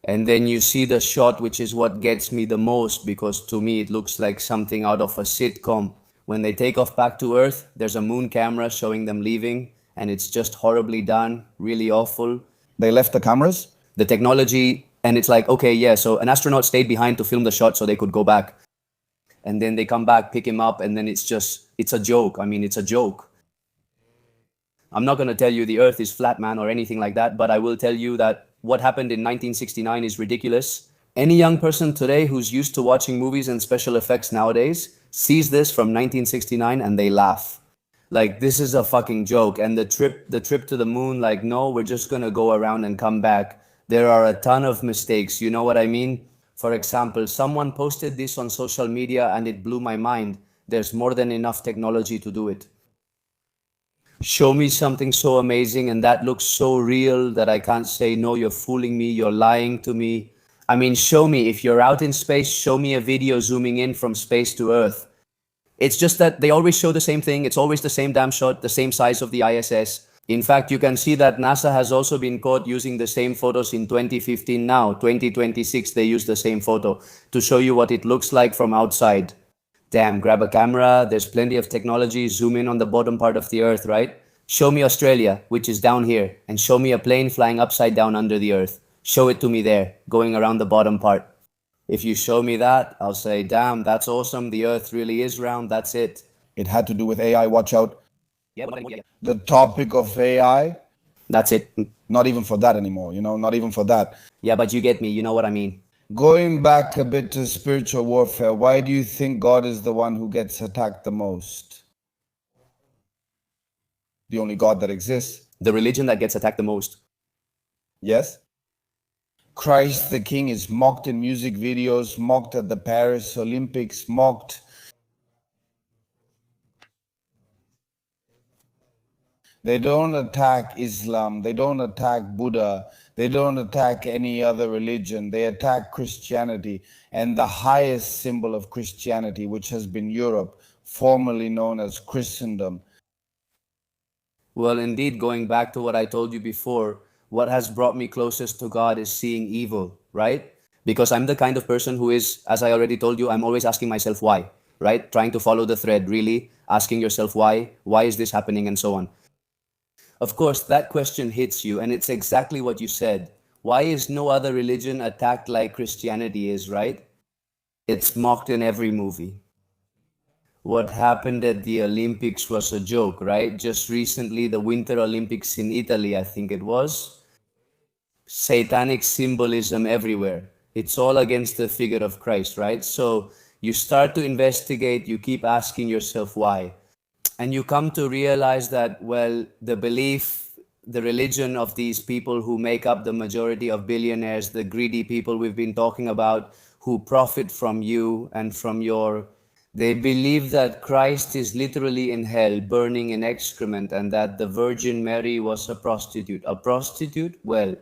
And then you see the shot, which is what gets me the most because to me it looks like something out of a sitcom. When they take off back to Earth, there's a moon camera showing them leaving, and it's just horribly done, really awful. They left the cameras. The technology, and it's like, okay, yeah, so an astronaut stayed behind to film the shot so they could go back. And then they come back, pick him up, and then it's a joke. I mean, it's a joke. I'm not going to tell you the earth is flat, man, or anything like that, but I will tell you that what happened in 1969 is ridiculous. Any young person today who's used to watching movies and special effects nowadays sees this from 1969 and they laugh. Like this is a fucking joke. And the trip to the moon, like no, we're just gonna go around and come back. There are a ton of mistakes. You know what I mean? For example, someone posted this on social media and it blew my mind. There's more than enough technology to do it. Show me something so amazing and that looks so real that I can't say, no, you're fooling me, you're lying to me. I mean, show me, if you're out in space, show me a video zooming in from space to Earth. It's just that they always show the same thing. It's always the same damn shot, the same size of the ISS. In fact, you can see that NASA has also been caught using the same photos in 2015 now. 2026, they use the same photo to show you what it looks like from outside. Damn, grab a camera, there's plenty of technology, zoom in on the bottom part of the Earth, right? Show me Australia, which is down here, and show me a plane flying upside down under the Earth. Show it to me there, going around the bottom part. If you show me that, I'll say, damn, that's awesome. The Earth really is round. That's it. It had to do with AI, watch out. Yeah, The topic of AI, that's it. not even for that anymore, not even for that. Yeah, but you get me. You know what I mean. Going back a bit to spiritual warfare, why do you think God is the one who gets attacked the most? The only God that exists. The religion that gets attacked the most. Yes? Christ the King is mocked in music videos, mocked at the Paris Olympics, mocked. They don't attack Islam, they don't attack Buddha, they don't attack any other religion, they attack Christianity, and the highest symbol of Christianity, which has been Europe, formerly known as Christendom. Well, indeed, going back to what I told you before, what has brought me closest to God is seeing evil, right? Because I'm the kind of person who is, as I already told you, I'm always asking myself why, right? Trying to follow the thread, really, asking yourself why is this happening, and so on. Of course, that question hits you, and it's exactly what you said. Why is no other religion attacked like Christianity is, right? It's mocked in every movie. What happened at the Olympics was a joke, right? Just recently, the Winter Olympics in Italy, I think it was. Satanic symbolism everywhere. It's all against the figure of Christ, right? So you start to investigate, you keep asking yourself why. And you come to realize that, well, the belief, the religion of these people who make up the majority of billionaires, the greedy people we've been talking about, who profit from you and from your, they believe that Christ is literally in hell, burning in excrement, and that the Virgin Mary was a prostitute. A prostitute? Well,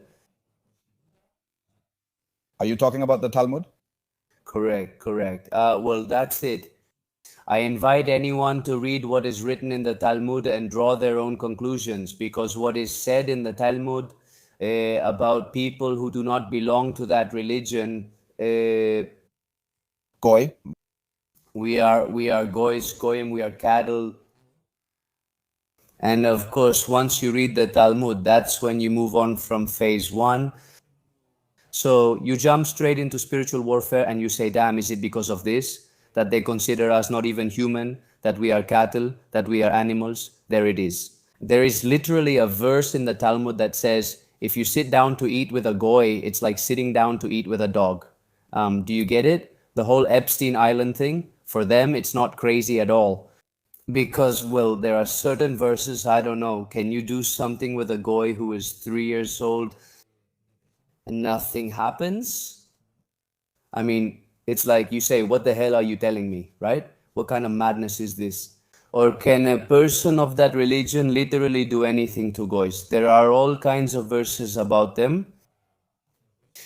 Are you talking about the Talmud? correct. Well, that's it. I invite anyone to read what is written in the Talmud and draw their own conclusions, because what is said in the Talmud about people who do not belong to that religion, Goy. we are goys, goyim, we are cattle. And of course, once you read the Talmud, that's when you move on from phase one. So you jump straight into spiritual warfare and you say, damn, is it because of this? That they consider us not even human, that we are cattle, that we are animals? There it is. There is literally a verse in the Talmud that says, if you sit down to eat with a goy, it's like sitting down to eat with a dog. Do you get it? The whole Epstein Island thing, for them, it's not crazy at all. Because, well, there are certain verses, I don't know, can you do something with a goy who is 3 years old and nothing happens? I mean, it's like you say, what the hell are you telling me, right? What kind of madness is this? Or can a person of that religion literally do anything to goys? There are all kinds of verses about them.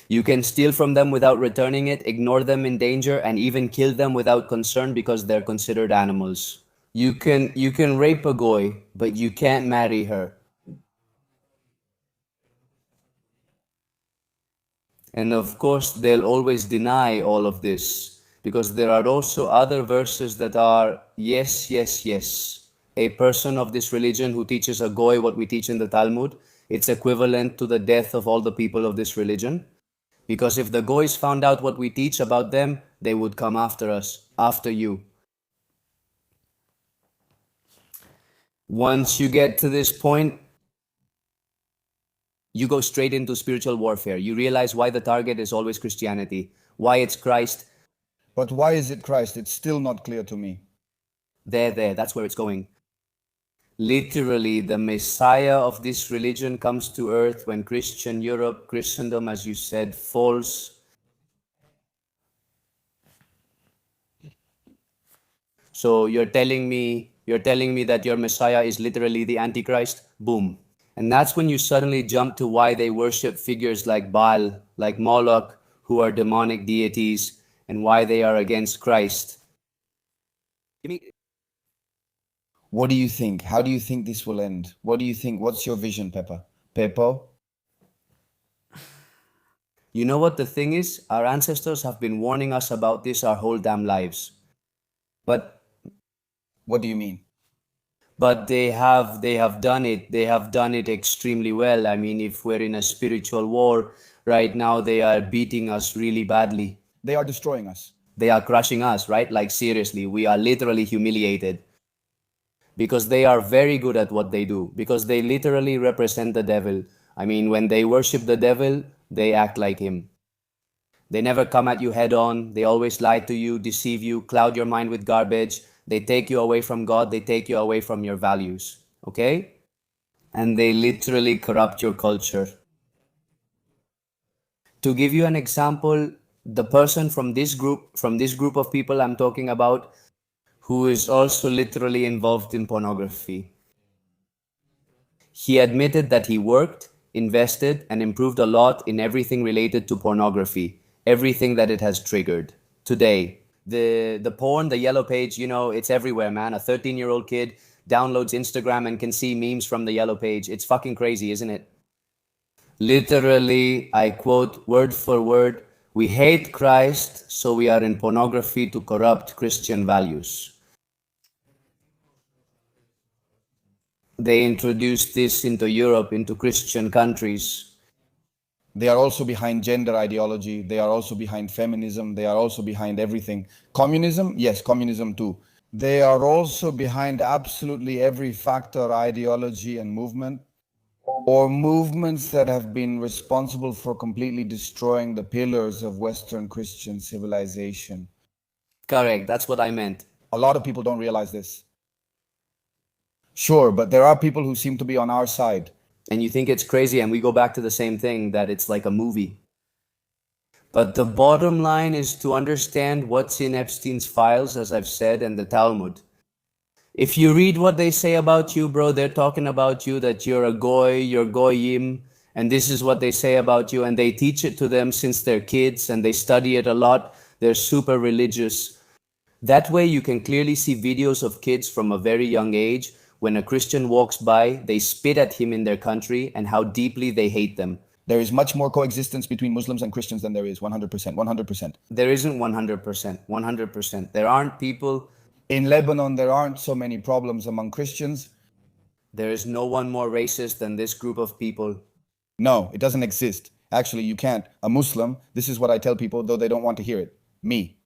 You can steal from them without returning it, ignore them in danger, and even kill them without concern because they're considered animals. You can rape a goy, but you can't marry her. And of course, they'll always deny all of this because there are also other verses that are yes, yes, yes. A person of this religion who teaches a goy what we teach in the Talmud, it's equivalent to the death of all the people of this religion. Because if the goys found out what we teach about them, they would come after us, after you. Once you get to this point, you go straight into spiritual warfare. You realize why the target is always Christianity, why it's Christ. But why is it Christ? It's still not clear to me. There, that's where it's going. Literally, the Messiah of this religion comes to earth when Christian Europe, Christendom, as you said, falls. So you're telling me that your Messiah is literally the Antichrist? Boom. And that's when you suddenly jump to why they worship figures like Baal, like Moloch, who are demonic deities, and why they are against Christ. What do you think? How do you think this will end? What do you think? What's your vision, Peppa? Peppo? You know what the thing is? Our ancestors have been warning us about this our whole damn lives. But What do you mean? they have done it. They have done it extremely well. I mean, if we're in a spiritual war right now, they are beating us really badly. They are destroying us. They are crushing us, right? Like seriously, we are literally humiliated because they are very good at what they do, because they literally represent the devil. I mean, when they worship the devil, they act like him. They never come at you head on. They always lie to you, deceive you, cloud your mind with garbage. They take you away from God. They take you away from your values. Okay? And they literally corrupt your culture. To give you an example, the person from this group of people I'm talking about, who is also literally involved in pornography. He admitted that he worked, invested, and improved a lot in everything related to pornography, everything that it has triggered. Today, the porn, the yellow page, it's everywhere, man. A 13-year-old kid downloads Instagram and can see memes from the yellow page. It's fucking crazy, isn't it? Literally, I quote word for word, we hate Christ, so we are in pornography to corrupt Christian values. They introduced this into Europe, into Christian countries. They are also behind gender ideology. They are also behind feminism. They are also behind everything. Communism? Yes, communism too. They are also behind absolutely every factor, ideology, and movement, or movements that have been responsible for completely destroying the pillars of Western Christian civilization. Correct, that's what I meant. A lot of people don't realize this. Sure, but there are people who seem to be on our side. And you think it's crazy, and we go back to the same thing, that it's like a movie. But the bottom line is to understand what's in Epstein's files, as I've said, and the Talmud. If you read what they say about you, bro, they're talking about you that you're a goy, you're goyim, and this is what they say about you, and they teach it to them since they're kids, and they study it a lot. They're super religious. That way, you can clearly see videos of kids from a very young age. When a Christian walks by, they spit at him in their country and how deeply they hate them. There is much more coexistence between Muslims and Christians than there is 100%. 100%. There isn't 100%. 100%. There aren't people. In Lebanon, there aren't so many problems among Christians. There is no one more racist than this group of people. No, it doesn't exist. Actually, you can't. A Muslim, this is what I tell people, though they don't want to hear it. Me.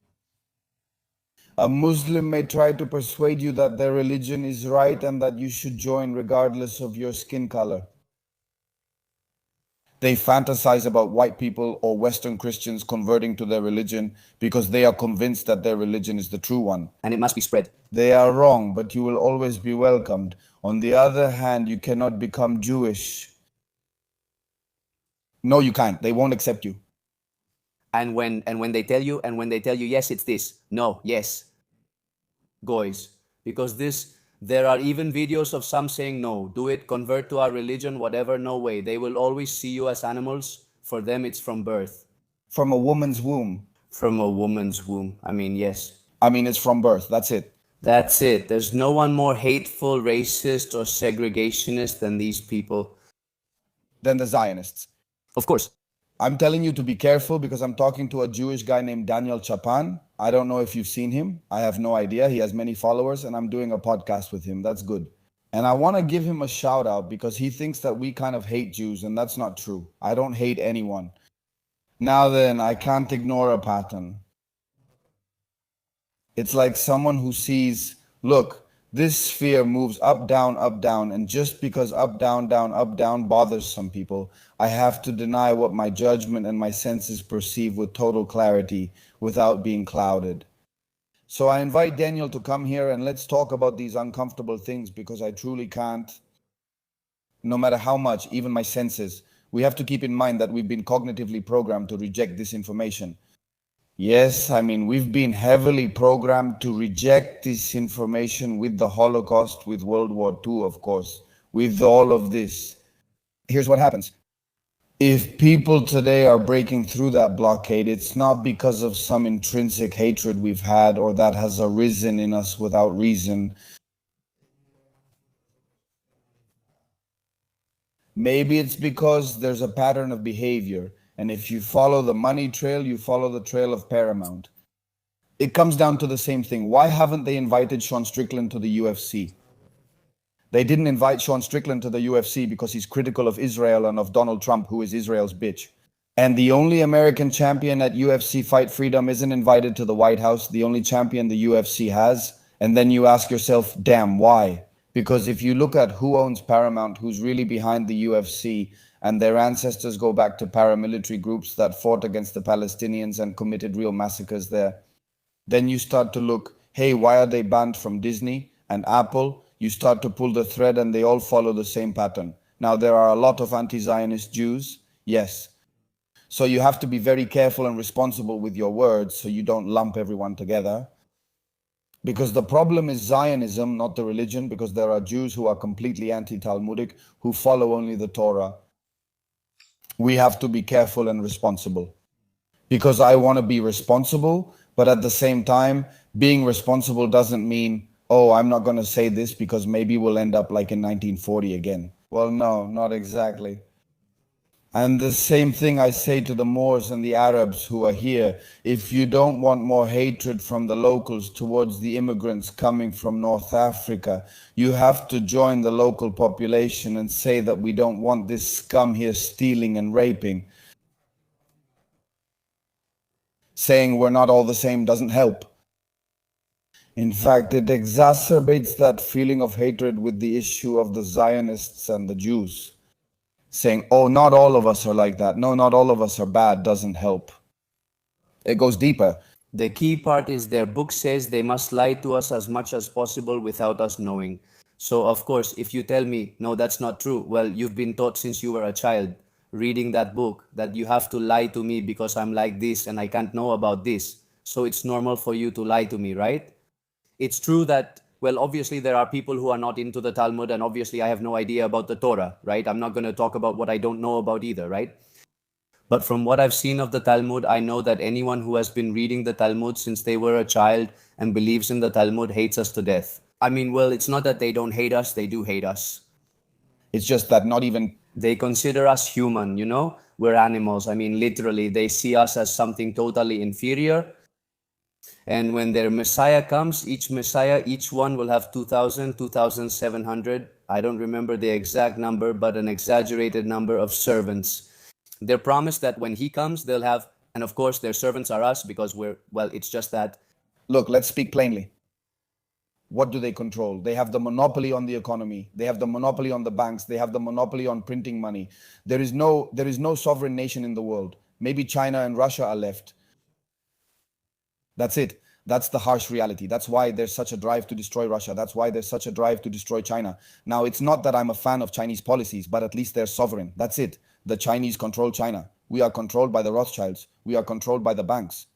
A Muslim may try to persuade you that their religion is right and that you should join regardless of your skin color. They fantasize about white people or Western Christians converting to their religion because they are convinced that their religion is the true one. And it must be spread. They are wrong, but you will always be welcomed. On the other hand, you cannot become Jewish. No, you can't. They won't accept you. And when they tell you, yes, it's this. No, yes. Goys. Because there are even videos of some saying, no, do it, convert to our religion, whatever, no way. They will always see you as animals. For them, it's from birth. From a woman's womb. From a woman's womb. I mean, yes. I mean, it's from birth. That's it. That's it. There's no one more hateful, racist, or segregationist than these people. Than the Zionists. Of course. I'm telling you to be careful because I'm talking to a Jewish guy named Daniel Chapan. I don't know if you've seen him. I have no idea. He has many followers and I'm doing a podcast with him. That's good. And I want to give him a shout out because he thinks that we kind of hate Jews and that's not true. I don't hate anyone. Now then, I can't ignore a pattern. It's like someone who sees, look, this sphere moves up, down, and just because up, down bothers some people, I have to deny what my judgment and my senses perceive with total clarity without being clouded. So I invite Daniel to come here and let's talk about these uncomfortable things because I truly can't, no matter how much, even my senses. We have to keep in mind that we've been cognitively programmed to reject this information. Yes, I mean, we've been heavily programmed to reject this information with the Holocaust, with World War II, of course, with all of this. Here's what happens. If people today are breaking through that blockade, it's not because of some intrinsic hatred we've had or that has arisen in us without reason. Maybe it's because there's a pattern of behavior, and if you follow the money trail, you follow the trail of Paramount. It comes down to the same thing. Why haven't they invited Sean Strickland to the UFC? They didn't invite Sean Strickland to the UFC because he's critical of Israel and of Donald Trump, who is Israel's bitch. And the only American champion at UFC Fight Freedom isn't invited to the White House, the only champion the UFC has. And then you ask yourself, damn, why? Because if you look at who owns Paramount, who's really behind the UFC, and their ancestors go back to paramilitary groups that fought against the Palestinians and committed real massacres there, then you start to look, hey, why are they banned from Disney and Apple? You start to pull the thread and they all follow the same pattern. Now, there are a lot of anti Zionist Jews, yes. So you have to be very careful and responsible with your words so you don't lump everyone together. Because the problem is Zionism, not the religion, because there are Jews who are completely anti Talmudic, who follow only the Torah. We have to be careful and responsible. Because I want to be responsible, but at the same time, being responsible doesn't mean, oh, I'm not going to say this because maybe we'll end up like in 1940 again. Well, no, not exactly. And the same thing I say to the Moors and the Arabs who are here. If you don't want more hatred from the locals towards the immigrants coming from North Africa, you have to join the local population and say that we don't want this scum here stealing and raping. Saying we're not all the same doesn't help. In fact, it exacerbates that feeling of hatred with the issue of the Zionists and the Jews. Saying, oh, not all of us are like that. No, not all of us are bad doesn't help. It goes deeper. The key part is their book says they must lie to us as much as possible without us knowing. So, of course, if you tell me, no, that's not true, well, you've been taught since you were a child reading that book that you have to lie to me because I'm like this and I can't know about this. So it's normal for you to lie to me, right? It's true that, well, obviously there are people who are not into the Talmud, and obviously I have no idea about the Torah, right? I'm not going to talk about what I don't know about either, right? But from what I've seen of the Talmud, I know that anyone who has been reading the Talmud since they were a child and believes in the Talmud hates us to death. I mean, well, it's not that they don't hate us, they do hate us. It's just that not even They consider us human, you know? We're animals. I mean, literally, they see us as something totally inferior. And when their Messiah comes, each Messiah, each one will have 2,000, 2,700. I don't remember the exact number, but an exaggerated number of servants. They're promised that when he comes, they'll have, and of course, their servants are us because we're, well, it's just that. look, let's speak plainly. What do they control? They have the monopoly on the economy. They have the monopoly on the banks. They have the monopoly on printing money. There is no sovereign nation in the world. Maybe China and Russia are left. That's it. That's the harsh reality. That's why there's such a drive to destroy Russia. That's why there's such a drive to destroy China. Now, it's not that I'm a fan of Chinese policies, but at least they're sovereign. That's it. The Chinese control China. We are controlled by the Rothschilds. We are controlled by the banks.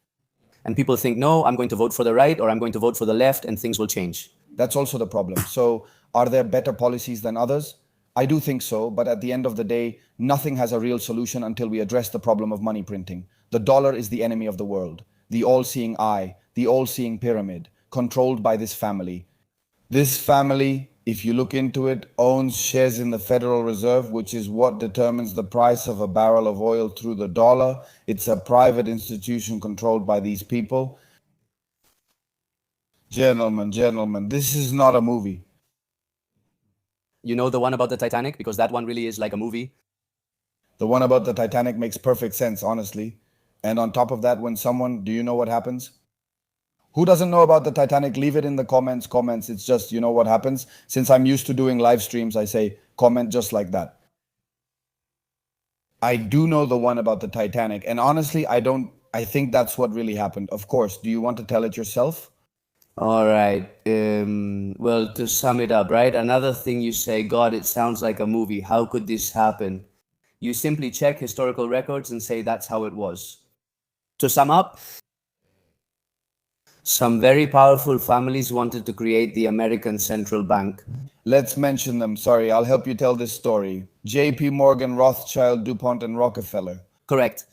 And people think, no, I'm going to vote for the right or I'm going to vote for the left and things will change. That's also the problem. So, are there better policies than others? I do think so, but at the end of the day, nothing has a real solution until we address the problem of money printing. The dollar is the enemy of the world, the all seeing eye, the all seeing pyramid, controlled by this family. This family, if you look into it, owns shares in the Federal Reserve, which is what determines the price of a barrel of oil through the dollar. It's a private institution controlled by these people. Gentlemen, this is not a movie. You know the one about the Titanic? Because that one really is like a movie. The one about the Titanic makes perfect sense, honestly. And on top of that, when someone, do you know what happens? Who doesn't know about the Titanic? Leave it in the comments. It's just, you know what happens? Since I'm used to doing live streams, I say comment just like that. I do know the one about the Titanic. And honestly, I think that's what really happened. Of course. Do you want to tell it yourself? All right. Well, to sum it up, right? Another thing you say, God, it sounds like a movie. How could this happen? You simply check historical records and say that's how it was. To sum up, some very powerful families wanted to create the American Central Bank. Let's mention them. Sorry, I'll help you tell this story. J.P. Morgan, Rothschild, DuPont, and Rockefeller. Correct.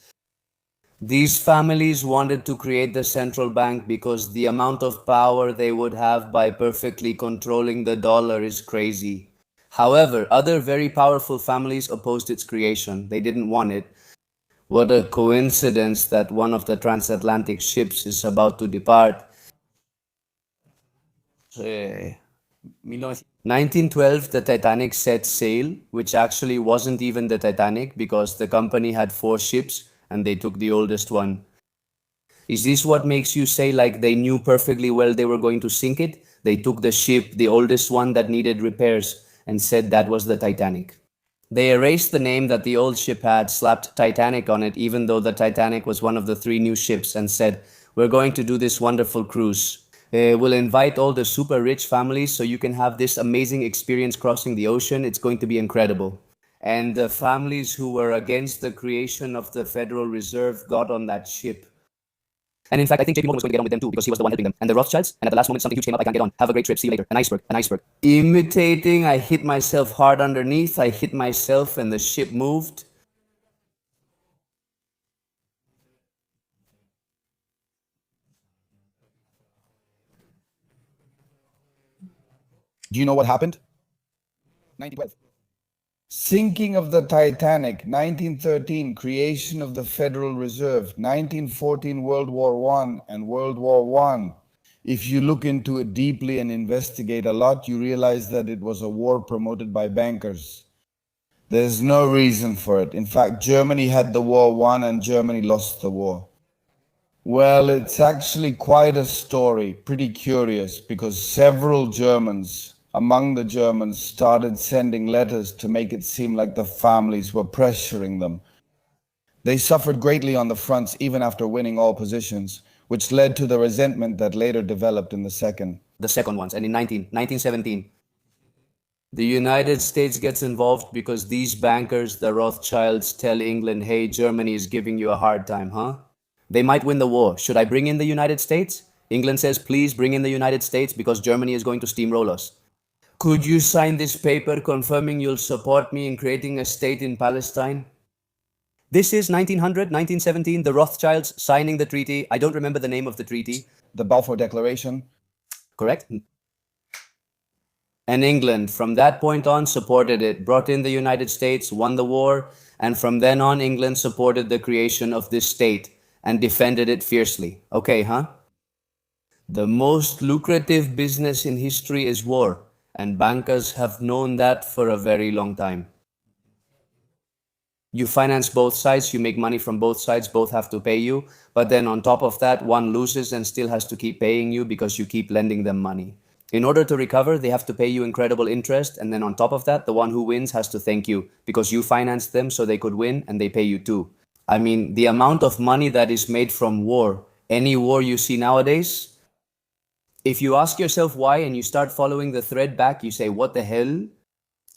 These families wanted to create the central bank because the amount of power they would have by perfectly controlling the dollar is crazy. However, other very powerful families opposed its creation. They didn't want it. What a coincidence that one of the transatlantic ships is about to depart. 1912, the Titanic set sail, which actually wasn't even the Titanic because the company had four ships and they took the oldest one. Is this what makes you say like they knew perfectly well they were going to sink it? They took the ship, the oldest one that needed repairs, and said that was the Titanic. They erased the name that the old ship had, slapped Titanic on it, even though the Titanic was one of the three new ships, and said, we're going to do this wonderful cruise. We'll invite all the super rich families so you can have this amazing experience crossing the ocean. It's going to be incredible. And the families who were against the creation of the Federal Reserve got on that ship. And in fact, I think JP Morgan was going to get on with them too because he was the one helping them. And the Rothschilds, and at the last moment, something huge came up. I can't get on. Have a great trip. See you later. An iceberg. An iceberg. Imitating, I hit myself hard underneath. I hit myself, and the ship moved. Do you know what happened? 1912. Sinking of the Titanic, 1913, creation of the Federal Reserve, 1914, World War I and World War I. If you look into it deeply and investigate a lot, you realize that it was a war promoted by bankers. There's no reason for it. In fact, Germany had the war won and Germany lost the war. Well, it's actually quite a story, pretty curious, because several Germans, among the Germans, started sending letters to make it seem like the families were pressuring them. They suffered greatly on the fronts even after winning all positions, which led to the resentment that later developed in the second. The second ones. And in 1917, the United States gets involved because these bankers, the Rothschilds, tell England, hey, Germany is giving you a hard time, huh? They might win the war. Should I bring in the United States? England says, please bring in the United States because Germany is going to steamroll us. Could you sign this paper confirming you'll support me in creating a state in Palestine? This is 1900, 1917, the Rothschilds signing the treaty. I don't remember the name of the treaty. The Balfour Declaration. Correct? And England, from that point on, supported it, brought in the United States, won the war, and from then on, England supported the creation of this state and defended it fiercely. Okay, huh? The most lucrative business in history is war, and bankers have known that for a very long time. You finance both sides, you make money from both sides, both have to pay you, but then on top of that, one loses and still has to keep paying you because you keep lending them money. In order to recover, they have to pay you incredible interest, and then on top of that, the one who wins has to thank you because you financed them so they could win and they pay you too. I mean, the amount of money that is made from war, any war you see nowadays, if you ask yourself why and you start following the thread back, you say, what the hell?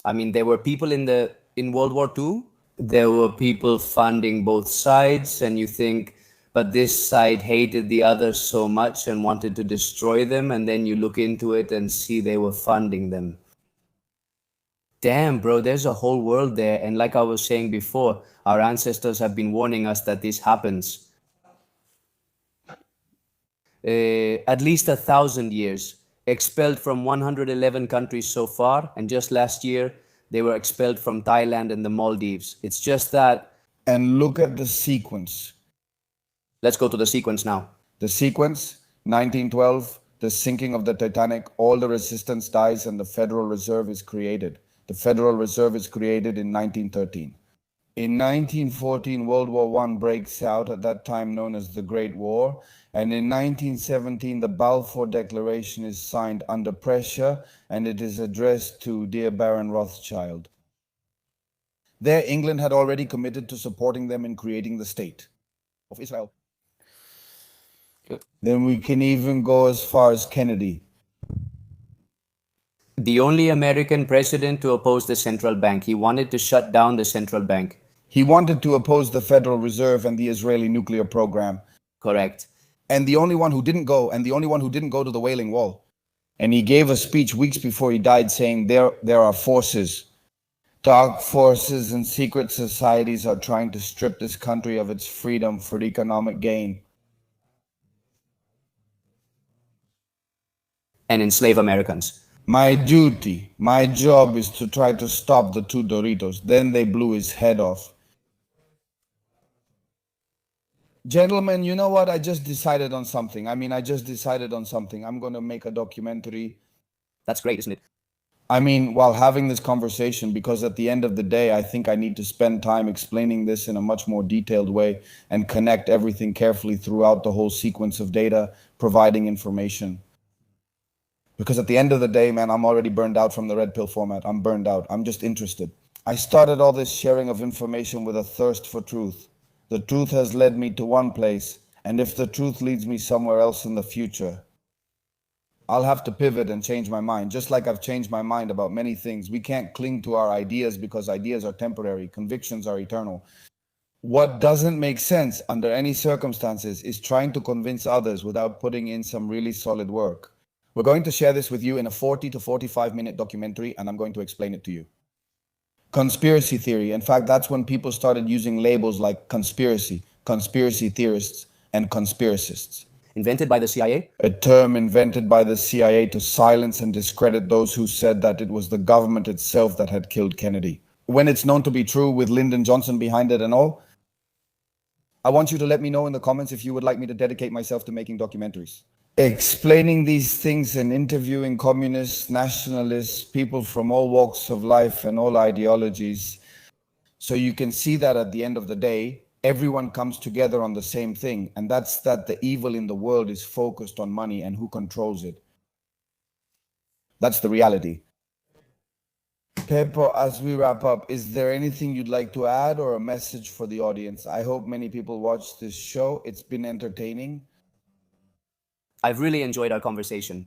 I mean, there were people in World War II. There were people funding both sides, and you think, but this side hated the other so much and wanted to destroy them, and then you look into it and see they were funding them. Damn, bro, there's a whole world there, and like I was saying before, our ancestors have been warning us that this happens. At least 1,000 years, expelled from 111 countries so far, and just last year they were expelled from Thailand and the Maldives. It's just that. And look at the sequence. Let's go to the sequence now. The sequence, 1912, the sinking of the Titanic, all the resistance dies and the Federal Reserve is created. The Federal Reserve is created in 1913. In 1914, World War I breaks out, at that time known as the Great War, and in 1917, the Balfour Declaration is signed under pressure, and it is addressed to dear Baron Rothschild. There, England had already committed to supporting them in creating the state of Israel. Then we can even go as far as Kennedy. The only American president to oppose the central bank. He wanted to shut down the central bank. He wanted to oppose the Federal Reserve and the Israeli nuclear program. Correct. And the only one who didn't go, to the Wailing Wall. And he gave a speech weeks before he died saying there are forces, dark forces and secret societies are trying to strip this country of its freedom for economic gain. And enslave Americans. My duty, my job is to try to stop the two Doritos. Then they blew his head off. Gentlemen, you know what? I just decided on something. I'm going to make a documentary. That's great, isn't it? While having this conversation, because at the end of the day, I think I need to spend time explaining this in a much more detailed way and connect everything carefully throughout the whole sequence of data, providing information. Because at the end of the day, man, I'm already burned out from the red pill format. I'm burned out. I'm just interested. I started all this sharing of information with a thirst for truth. The truth has led me to one place, and if the truth leads me somewhere else in the future, I'll have to pivot and change my mind, just like I've changed my mind about many things. We can't cling to our ideas because ideas are temporary, convictions are eternal. What doesn't make sense under any circumstances is trying to convince others without putting in some really solid work. We're going to share this with you in a 40 to 45-minute documentary, and I'm going to explain it to you. Conspiracy theory. In fact, that's when people started using labels like conspiracy, conspiracy theorists, and conspiracists. Invented by the CIA? A term invented by the CIA to silence and discredit those who said that it was the government itself that had killed Kennedy. When it's known to be true, with Lyndon Johnson behind it and all, I want you to let me know in the comments if you would like me to dedicate myself to making documentaries. Explaining these things and interviewing communists, nationalists, people from all walks of life and all ideologies. So you can see that at the end of the day, everyone comes together on the same thing, and that's that the evil in the world is focused on money and who controls it. That's the reality. PEPO, as we wrap up, is there anything you'd like to add or a message for the audience? I hope many people watch this show. It's been entertaining. I've really enjoyed our conversation.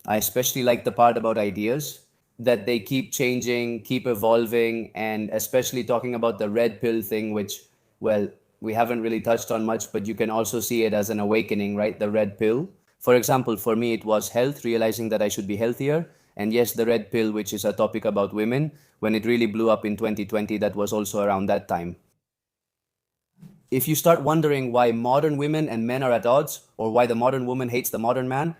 I especially like the part about ideas, that they keep changing, keep evolving, and especially talking about the red pill thing, which, well, we haven't really touched on much, but you can also see it as an awakening, right? The red pill. For example, for me, it was health, realizing that I should be healthier. And yes, the red pill, which is a topic about women, when it really blew up in 2020, that was also around that time. If you start wondering why modern women and men are at odds, or why the modern woman hates the modern man,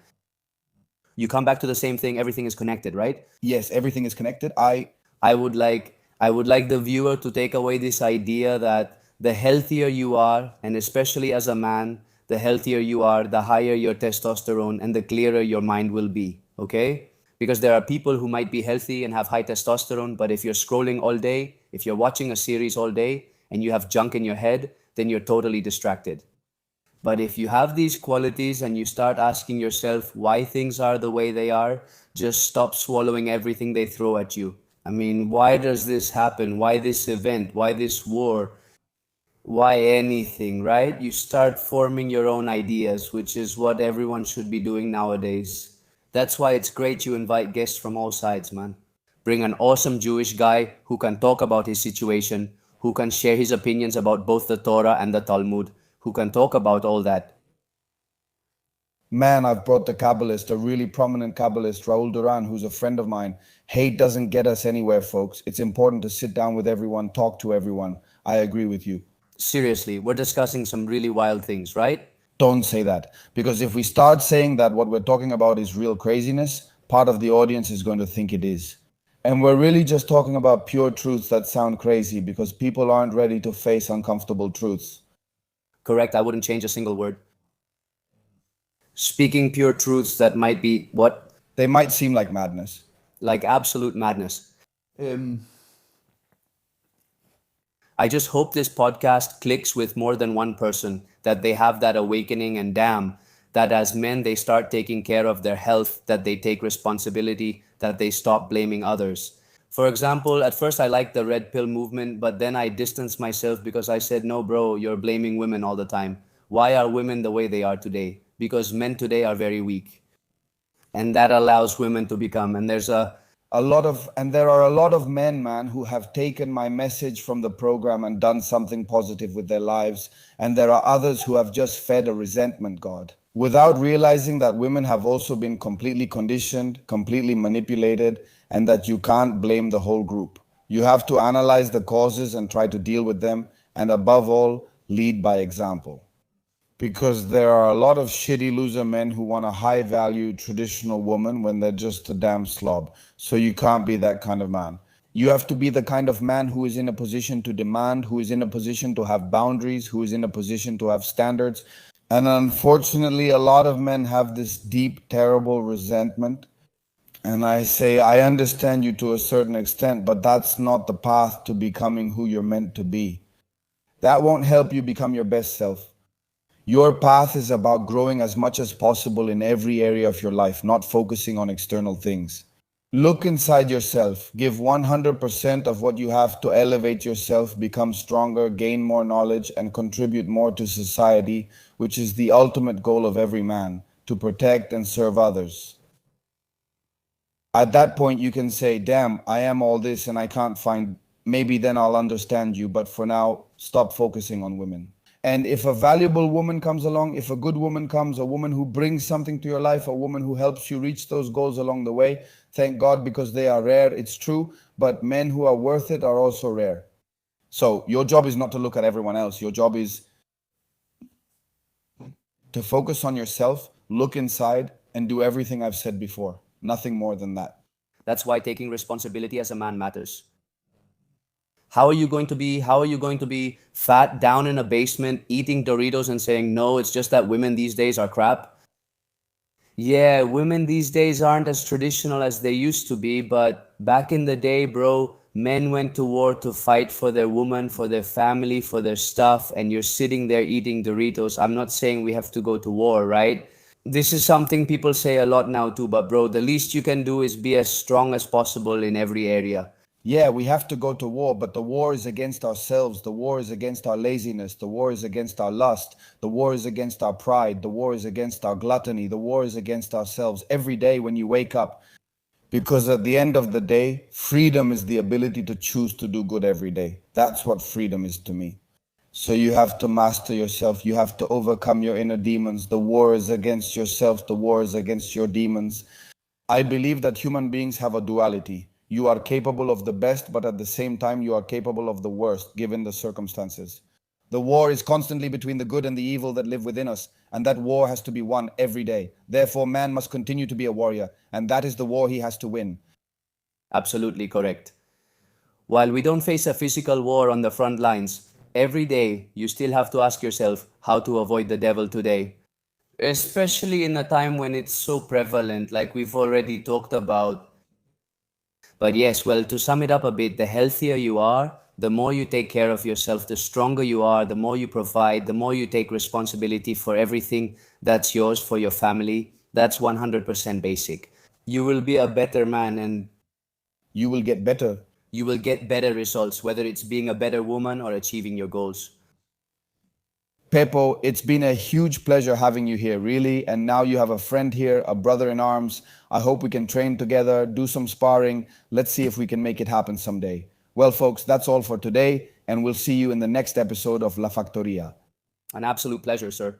you come back to the same thing. Everything is connected, right? Yes, everything is connected. I would like the viewer to take away this idea that the healthier you are, and especially as a man, the healthier you are, the higher your testosterone and the clearer your mind will be, okay? Because there are people who might be healthy and have high testosterone, but if you're scrolling all day, if you're watching a series all day and you have junk in your head, then you're totally distracted. But if you have these qualities and you start asking yourself why things are the way they are, just stop swallowing everything they throw at you. I mean, why does this happen? Why this event? Why this war? Why anything, right? You start forming your own ideas, which is what everyone should be doing nowadays. That's why it's great you invite guests from all sides, man. Bring an awesome Jewish guy who can talk about his situation, who can share his opinions about both the Torah and the Talmud, who can talk about all that. Man, I've brought the Kabbalist, a really prominent Kabbalist, Raul Duran, who's a friend of mine. Hate doesn't get us anywhere, folks. It's important to sit down with everyone, talk to everyone. I agree with you. Seriously, we're discussing some really wild things, right? Don't say that. Because if we start saying that what we're talking about is real craziness, part of the audience is going to think it is. And we're really just talking about pure truths that sound crazy because people aren't ready to face uncomfortable truths. Correct, I wouldn't change a single word. Speaking pure truths that might be what? They might seem like madness. Like absolute madness. I just hope this podcast clicks with more than one person, that they have that awakening and damn, that as men they start taking care of their health, that they take responsibility, that they stop blaming others. For example, at first I liked the red pill movement, but then I distanced myself because I said, no, bro, you're blaming women all the time. Why are women the way they are today? because men today are very weak. And that allows women to become, and there's there are a lot of men, man, who have taken my message from the program and done something positive with their lives, and there are others who have just fed a resentment god without realizing that women have also been completely conditioned, completely manipulated, and that you can't blame the whole group. You have to analyze the causes and try to deal with them, and above all, lead by example. Because there are a lot of shitty loser men who want a high value traditional woman when they're just a damn slob. So you can't be that kind of man. You have to be the kind of man who is in a position to demand, who is in a position to have boundaries, who is in a position to have standards. And unfortunately, a lot of men have this deep, terrible resentment. And I say, I understand you to a certain extent, but that's not the path to becoming who you're meant to be. That won't help you become your best self. Your path is about growing as much as possible in every area of your life, not focusing on external things. Look inside yourself, give 100% of what you have to elevate yourself, become stronger, gain more knowledge, and contribute more to society, which is the ultimate goal of every man, to protect and serve others. At that point, you can say, damn, I am all this and I can't find, maybe then I'll understand you, but for now, stop focusing on women. And if a valuable woman comes along, if a good woman comes, a woman who brings something to your life, a woman who helps you reach those goals along the way, thank God, because they are rare, it's true, but men who are worth it are also rare. So your job is not to look at everyone else. Your job is to focus on yourself, look inside, and do everything I've said before. Nothing more than that. That's why taking responsibility as a man matters. How are you going to be fat down in a basement eating Doritos and saying no, it's just that women these days are crap? Yeah, women these days aren't as traditional as they used to be, but back in the day, bro, men went to war to fight for their woman, for their family, for their stuff, and you're sitting there eating Doritos. I'm not saying we have to go to war, right? This is something people say a lot now too, but bro, the least you can do is be as strong as possible in every area. Yeah, we have to go to war, but the war is against ourselves. The war is against our laziness. The war is against our lust. The war is against our pride. The war is against our gluttony. The war is against ourselves every day when you wake up. Because at the end of the day, freedom is the ability to choose to do good every day. That's what freedom is to me. So you have to master yourself. You have to overcome your inner demons. The war is against yourself. The war is against your demons. I believe that human beings have a duality. You are capable of the best, but at the same time, you are capable of the worst, given the circumstances. The war is constantly between the good and the evil that live within us, and that war has to be won every day. Therefore, man must continue to be a warrior, and that is the war he has to win. Absolutely correct. While we don't face a physical war on the front lines, every day you still have to ask yourself how to avoid the devil today. Especially in a time when it's so prevalent, like we've already talked about. But yes, well, to sum it up a bit, the healthier you are, the more you take care of yourself, the stronger you are, the more you provide, the more you take responsibility for everything that's yours, for your family. That's 100% basic. You will be a better man and You will get better. you will get better results, whether it's being a better woman or achieving your goals. Pepo, it's been a huge pleasure having you here, really. And now you have a friend here, a brother in arms. I hope we can train together, do some sparring. Let's see if we can make it happen someday. Well, folks, that's all for today, and we'll see you in the next episode of La Factoria. An absolute pleasure, sir.